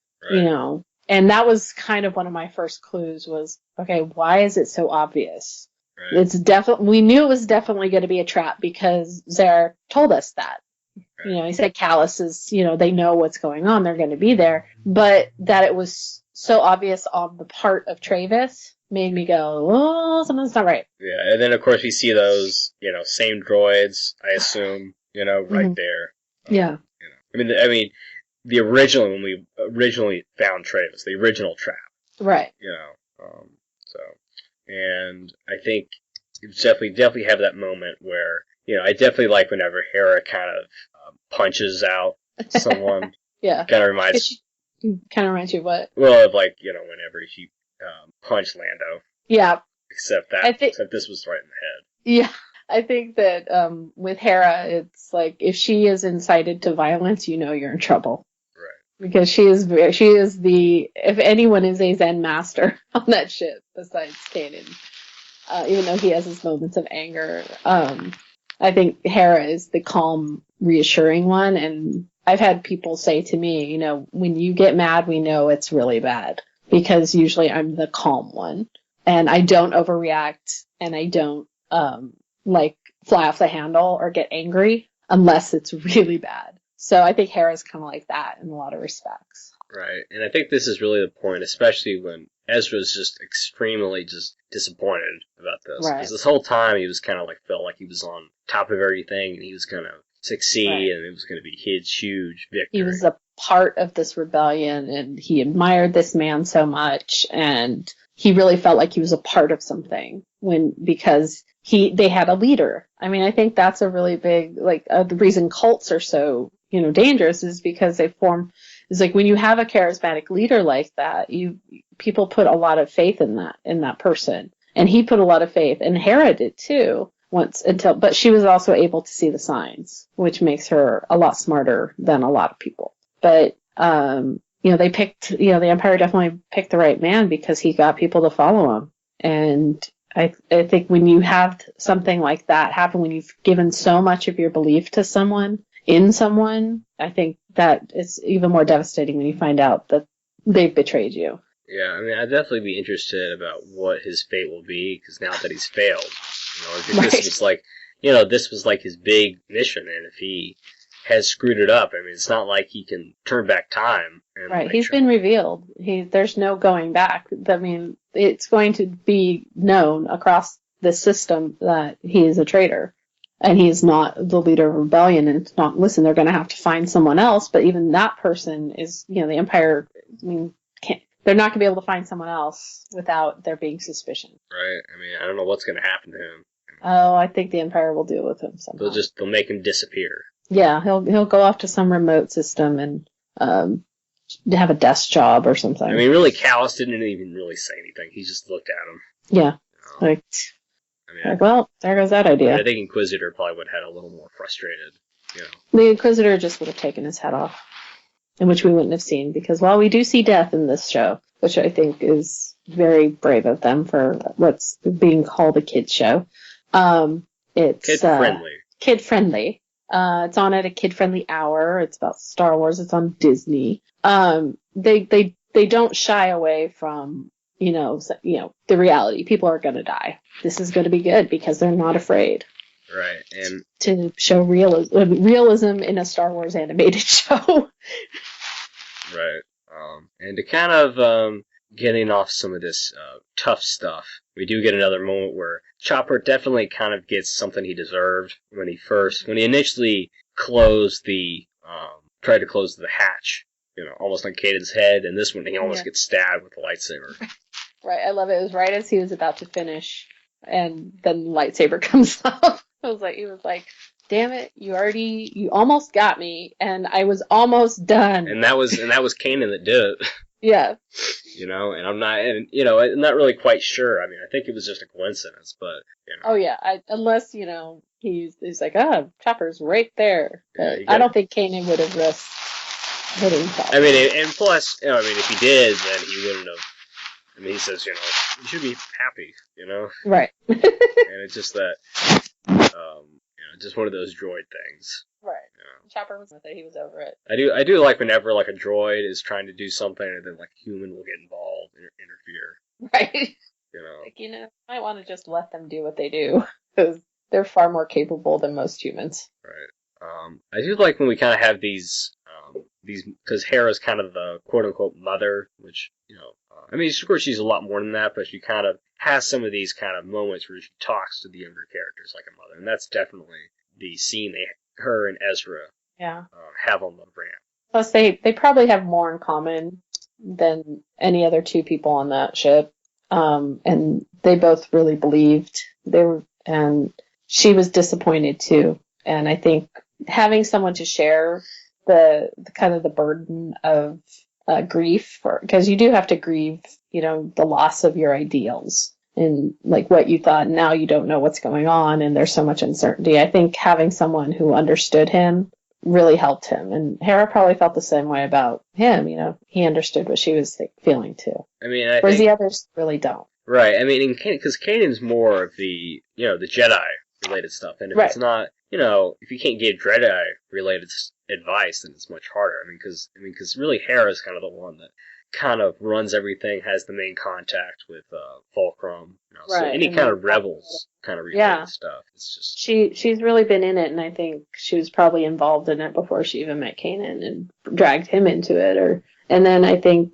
And that was kind of one of my first clues was, okay, why is it so obvious? Right. We knew it was definitely going to be a trap because Zare told us that. Right. He said Callus is, they know what's going on, they're going to be there, but that it was so obvious on the part of Travis made me go, oh, something's not right. Yeah, and then of course we see those, same droids, I assume, right there. Yeah. I mean, the original, when we originally found Travis, the original trap. Right. And I think it's definitely have that moment where, I definitely like whenever Hera kind of punches out someone. Yeah. Kind of reminds you of what? Well, of whenever she punched Lando. Yeah. Except this was right in the head. Yeah. I think that with Hera, it's like if she is incited to violence, you know you're in trouble. Right. Because she is if anyone is a Zen master on that ship besides Kanan, even though he has his moments of anger, I think Hera is the calm, reassuring one. And I've had people say to me, when you get mad, we know it's really bad because usually I'm the calm one and I don't overreact and I don't fly off the handle or get angry unless it's really bad. So I think Hera's kind of like that in a lot of respects. Right, and I think this is really the point, especially when Ezra's just extremely just disappointed about this. Right. Because this whole time he was kind of felt like he was on top of everything and he was going to succeed and it was going to be his huge victory. He was a part of this rebellion and he admired this man so much and he really felt like he was a part of something because they had a leader. I mean, I think that's a really big, the reason cults are so, dangerous is because they form, is like when you have a charismatic leader like that, people put a lot of faith in that person. And he put a lot of faith, and Hera did too, but she was also able to see the signs, which makes her a lot smarter than a lot of people. But, they picked, the Empire definitely picked the right man because he got people to follow him. And I think when you have something like that happen, when you've given so much of your belief to someone, I think that it's even more devastating when you find out that they've betrayed you. Yeah, I mean, I'd definitely be interested about what his fate will be, because now that he's failed, if Right. this was like his big mission, and if he has screwed it up, I mean, it's not like he can turn back time. Right, he's been revealed. There's no going back. I mean, it's going to be known across the system that he is a traitor. And he's not the leader of rebellion, and it's not, listen, they're going to have to find someone else, but even that person is, the Empire, they're not going to be able to find someone else without there being suspicion. Right, I mean, I don't know what's going to happen to him. Oh, I think the Empire will deal with him somehow. They'll make him disappear. Yeah, he'll go off to some remote system and have a desk job or something. I mean, really, Callus didn't even really say anything. He just looked at him. Yeah, well, there goes that idea. I think Inquisitor probably would have had a little more frustrated, The Inquisitor just would have taken his head off, in which we wouldn't have seen, because while we do see death in this show, which I think is very brave of them for what's being called a kid's show, it's kid-friendly. Kid-friendly. It's on at a kid-friendly hour. It's about Star Wars. It's on Disney. They don't shy away from the reality. People are going to die. This is going to be good because they're not afraid. Right, and to show realism in a Star Wars animated show. Right, and to kind of getting off some of this tough stuff, we do get another moment where Chopper definitely kind of gets something he deserved when he initially tried to close the hatch, almost on Kanan's head, and this one he almost gets stabbed with a lightsaber. Right, I love it. It was right as he was about to finish, and then the lightsaber comes up. He was like, damn it, you almost got me, and I was almost done. And that was Kanan that did it. Yeah. And I'm not really quite sure. I mean, I think it was just a coincidence, but, Oh, yeah, unless, he's like, Chopper's right there. But I don't think Kanan would have risked hitting Chopper. I mean, and plus, if he did, then he wouldn't have. I mean, he says, you should be happy, Right. And it's just that, just one of those droid things. Right. Chopper was with it. He was over it. I do like whenever, a droid is trying to do something and then, a human will get involved and interfere. Right. Might want to just let them do what they do, because they're far more capable than most humans. Right. I do like when we kind of have these, because Hera's kind of the quote-unquote mother, which, I mean, of course she's a lot more than that, but she kind of has some of these kind of moments where she talks to the younger characters like a mother, and that's definitely the scene her and Ezra have on the ramp. Plus, they probably have more in common than any other two people on that ship, and they both really believed. And she was disappointed too, and I think having someone to share the kind of the burden of grief, because you do have to grieve, the loss of your ideals. in like what you thought. Now you don't know what's going on, and there's so much uncertainty. I think having someone who understood him really helped him, and Hera probably felt the same way about him. He understood what she was feeling too. I mean, whereas the others really don't. Right. I mean, because Kanan's more of the the Jedi related stuff, and if it's not, if you can't give Jedi related advice, then it's much harder. I mean, because really Hera's kind of the one that kind of runs everything, has the main contact with Fulcrum. So any kind of rebels kind of related stuff. It's just she's really been in it, and I think she was probably involved in it before she even met Kanan and dragged him into it. And then I think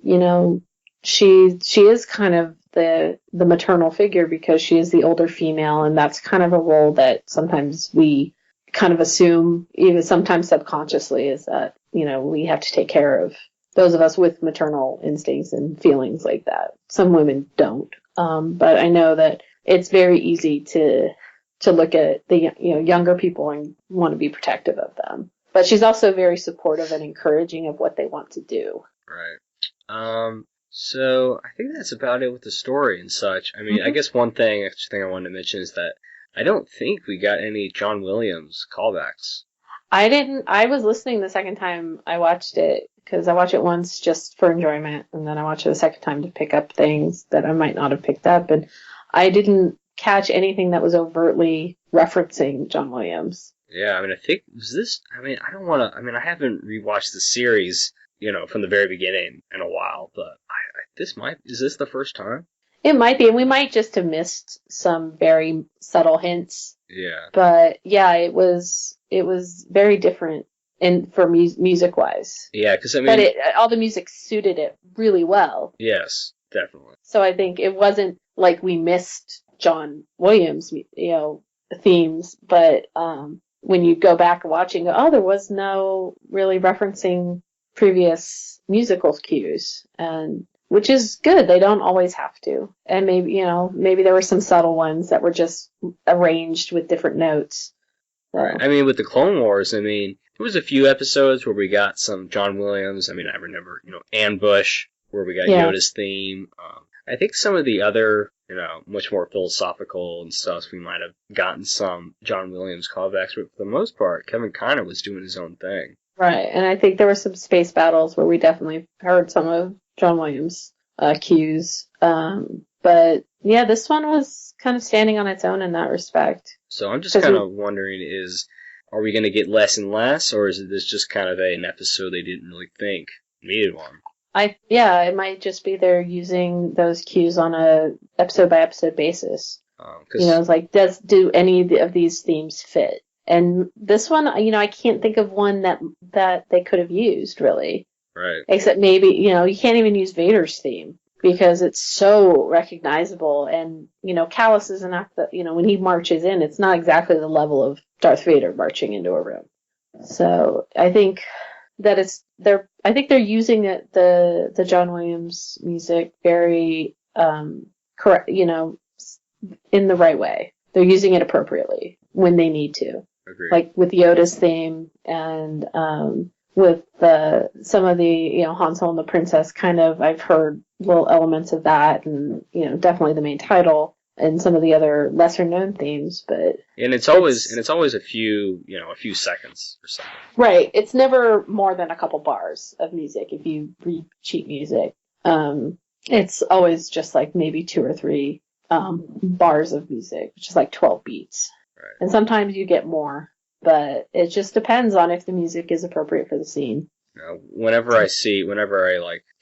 she is kind of the maternal figure because she is the older female, and that's kind of a role that sometimes we kind of assume, even sometimes subconsciously, is that we have to take care of those of us with maternal instincts and feelings like that. Some women don't, but I know that it's very easy to look at the younger people and want to be protective of them. But she's also very supportive and encouraging of what they want to do. Right. So I think that's about it with the story and such. I mean, I guess one extra thing I wanted to mention is that I don't think we got any John Williams callbacks. I didn't. I was listening the second time I watched it, because I watch it once just for enjoyment, and then I watch it a second time to pick up things that I might not have picked up, and I didn't catch anything that was overtly referencing John Williams. Yeah, I mean, I think, I don't want to, I haven't rewatched the series, from the very beginning in a while, but is this the first time? It might be, and we might just have missed some very subtle hints. Yeah. But yeah, it was very different for music wise. Yeah, because but all the music suited it really well. Yes, definitely. So I think it wasn't like we missed John Williams, themes, but when you go back and watching, there was no really referencing previous musical cues, and which is good. They don't always have to. And maybe there were some subtle ones that were just arranged with different notes. So. Right. I mean, with the Clone Wars, there was a few episodes where we got some John Williams. I remember, Ambush, where we got Yoda's theme. I think some of the other, much more philosophical and stuff, we might have gotten some John Williams callbacks, but for the most part, Kevin Kiner was doing his own thing. Right, and I think there were some space battles where we definitely heard some of John Williams' cues. But yeah, this one was kind of standing on its own in that respect. So I'm just kind of wondering, are we going to get less and less, or is this just kind of an episode they didn't really think needed one? It might just be they're using those cues on a episode by episode basis. It's like, do any of these themes fit? And this one, I can't think of one that they could have used, really. Right. Except maybe, you can't even use Vader's theme because it's so recognizable. And, Callus is not when he marches in, it's not exactly the level of Darth Vader marching into a room. So I think that they're using the John Williams music very, correct, in the right way. They're using it appropriately when they need to. Agreed. Like with Yoda's theme and with some of the Han Solo and the Princess kind of, I've heard little elements of that, and definitely the main title and some of the other lesser known themes, but it's always a few seconds or something. Right. It's never more than a couple bars of music if you read sheet music. It's always just like maybe 2 or 3 bars of music, which is like 12 beats. Right. And sometimes you get more, but it just depends on if the music is appropriate for the scene. Whenever I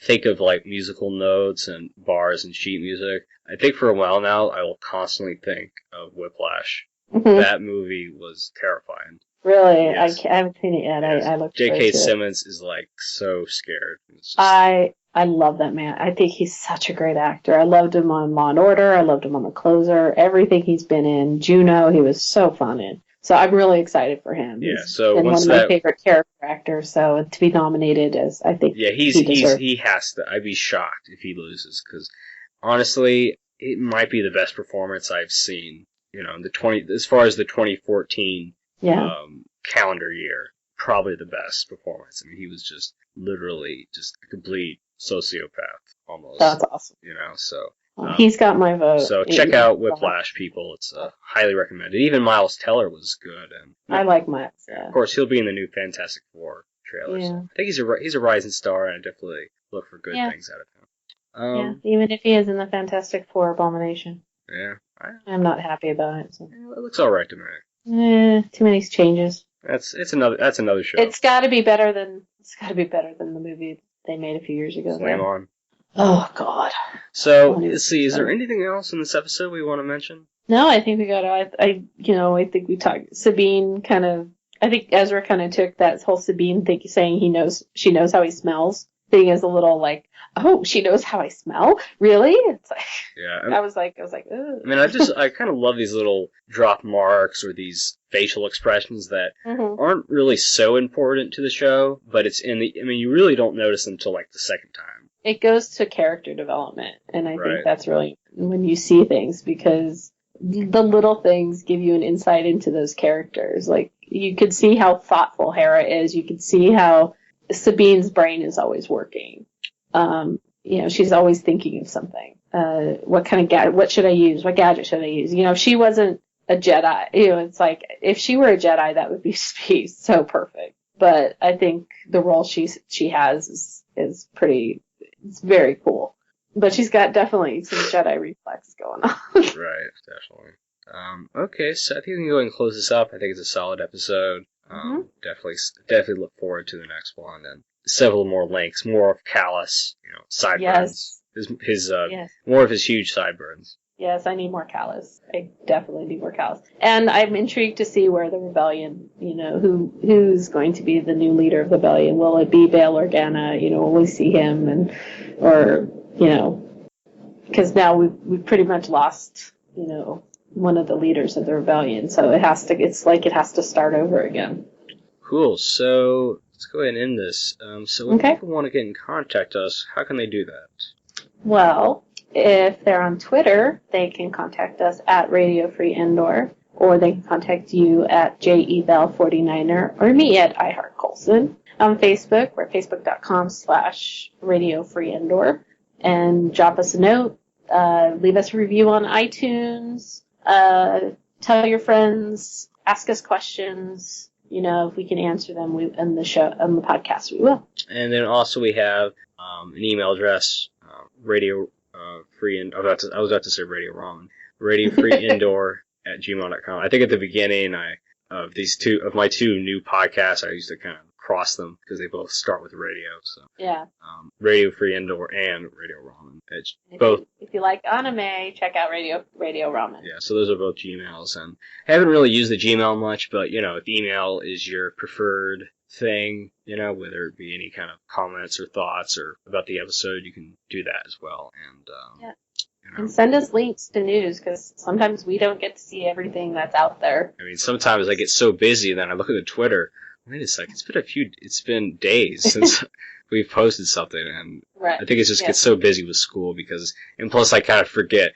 think of like musical notes and bars and sheet music, I think for a while now I will constantly think of Whiplash. Mm-hmm. That movie was terrifying. Really? Yes. I haven't seen it yet. Yes. I looked J.K. Simmons is like so scared. I love that man. I think he's such a great actor. I loved him on Law & Order. I loved him on The Closer. Everything he's been in. Juno, he was so fun in. So I'm really excited for him. Yeah, he's so been one of my favorite character actors. So to be nominated as, I think, he has to. I'd be shocked if he loses, because honestly, it might be the best performance I've seen. As far as the 2014 calendar year, probably the best performance. He was just literally just a complete sociopath almost. That's awesome. So Well, he's got my vote. So check out Whiplash, people. It's highly recommended. Even Miles Teller was good, and I like Miles. Yeah. Of course, he'll be in the new Fantastic Four trailer. Yeah. So I think he's a rising star, and I definitely look for good things out of him. Even if he is in the Fantastic Four Abomination. Yeah, I'm not happy about it. So. It looks all right to me. Too many changes. That's another show. It's got to be better than the movie they made a few years ago. Slam on. Oh God. So let's see. Is there anything else in this episode we want to mention? No, I think we got. I think we talked. Sabine kind of. I think Ezra kind of took that whole Sabine thing, saying she knows how he smells thing as a little like, oh, she knows how I smell? Really? It's like, yeah. I was like, ugh. I mean, I kind of love these little drop marks or these facial expressions that aren't really so important to the show, but you really don't notice them until like the second time. It goes to character development, and I think that's really when you see things, because the little things give you an insight into those characters. Like, you could see how thoughtful Hera is. You could see how Sabine's brain is always working. She's always thinking of something. What kind of what should I use? What gadget should I use? If she wasn't a Jedi, it's like, if she were a Jedi, that would be so perfect. But I think the role she has is pretty, it's very cool. But she's got definitely some Jedi reflex going on. Right, definitely. Okay, so I think we can go ahead and close this up. I think it's a solid episode. Definitely look forward to the next one, and several more links, more of Callus, sideburns. His more of his huge sideburns. Yes, I need more Callus. I definitely need more Callus. And I'm intrigued to see where the rebellion, who's going to be the new leader of the rebellion. Will it be Bail Organa? Will we see him? Because now we've pretty much lost, one of the leaders of the rebellion. So it has to start over again. Cool. So let's go ahead and end this. So if people want to get in contact with us, how can they do that? Well, if they're on Twitter, they can contact us at Radio Free Indoor, or they can contact you at JEBell49er, or me at iHeartColson. On Facebook, we're facebook.com/Radio Free Indoor, and drop us a note, leave us a review on iTunes, tell your friends, ask us questions. If we can answer them in the podcast, we will. And then also we have an email address, Radio Free. I was about to say Radio Ramen. RadioFreeIndoor@gmail.com. I think at the beginning of my two new podcasts, I used to kind of cross them because they both start with radio. So yeah, Radio Free Indoor and Radio Ramen. If you like anime, check out Radio Ramen. Yeah, so those are both Gmails, and I haven't really used the Gmail much, but if email is your preferred thing, whether it be any kind of comments or thoughts or about the episode, you can do that as well. And and send us links to news, because sometimes we don't get to see everything that's out there. I mean, sometimes I get so busy, then I look at the Twitter. Wait a sec, it's been days since we've posted something, and I think it just gets so busy with school and plus I kind of forget,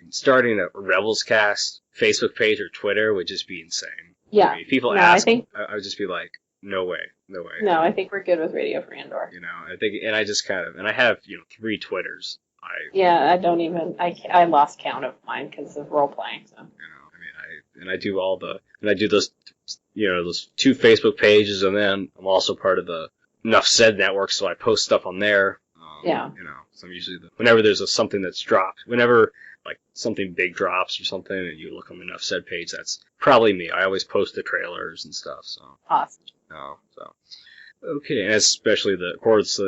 starting a Rebels Cast Facebook page or Twitter would just be insane. Yeah. I mean, people ask, I would just be like, no way. No, I think we're good with Radio Free Indoor. I think, and I just I have, 3 Twitters. I lost count of mine because of role playing, so. I do those 2 Facebook pages, and then I'm also part of the Enough Said network, so I post stuff on there. So I'm usually whenever there's something that's dropped, whenever like something big drops or something, and you look on the Enough Said page, that's probably me. I always post the trailers and stuff. So awesome. Okay, and especially the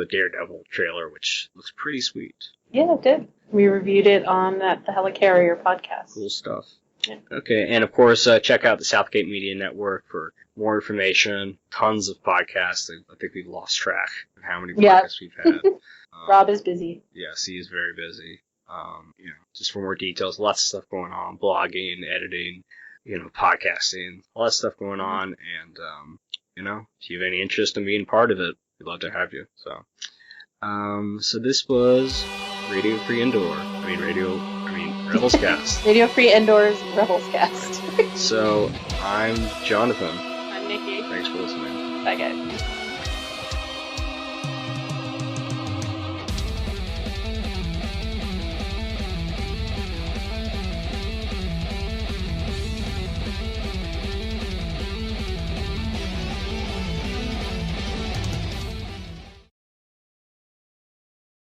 Daredevil trailer, which looks pretty sweet. Yeah, it did. We reviewed it on the Helicarrier podcast. Cool stuff. Yeah. Okay, and of course, check out the Southgate Media Network for more information. Tons of podcasts. I think we've lost track of how many podcasts we've had. Rob is busy. Yes, he is very busy. Just for more details, lots of stuff going on. Blogging, editing, podcasting, a lot of stuff going on. And, if you have any interest in being part of it, we'd love to have you. So this was Radio Free Indoor. Rebels Cast. Radio Free Indoors Rebels Cast. So, I'm Jonathan. I'm Nicki. Thanks for listening. Bye, guys.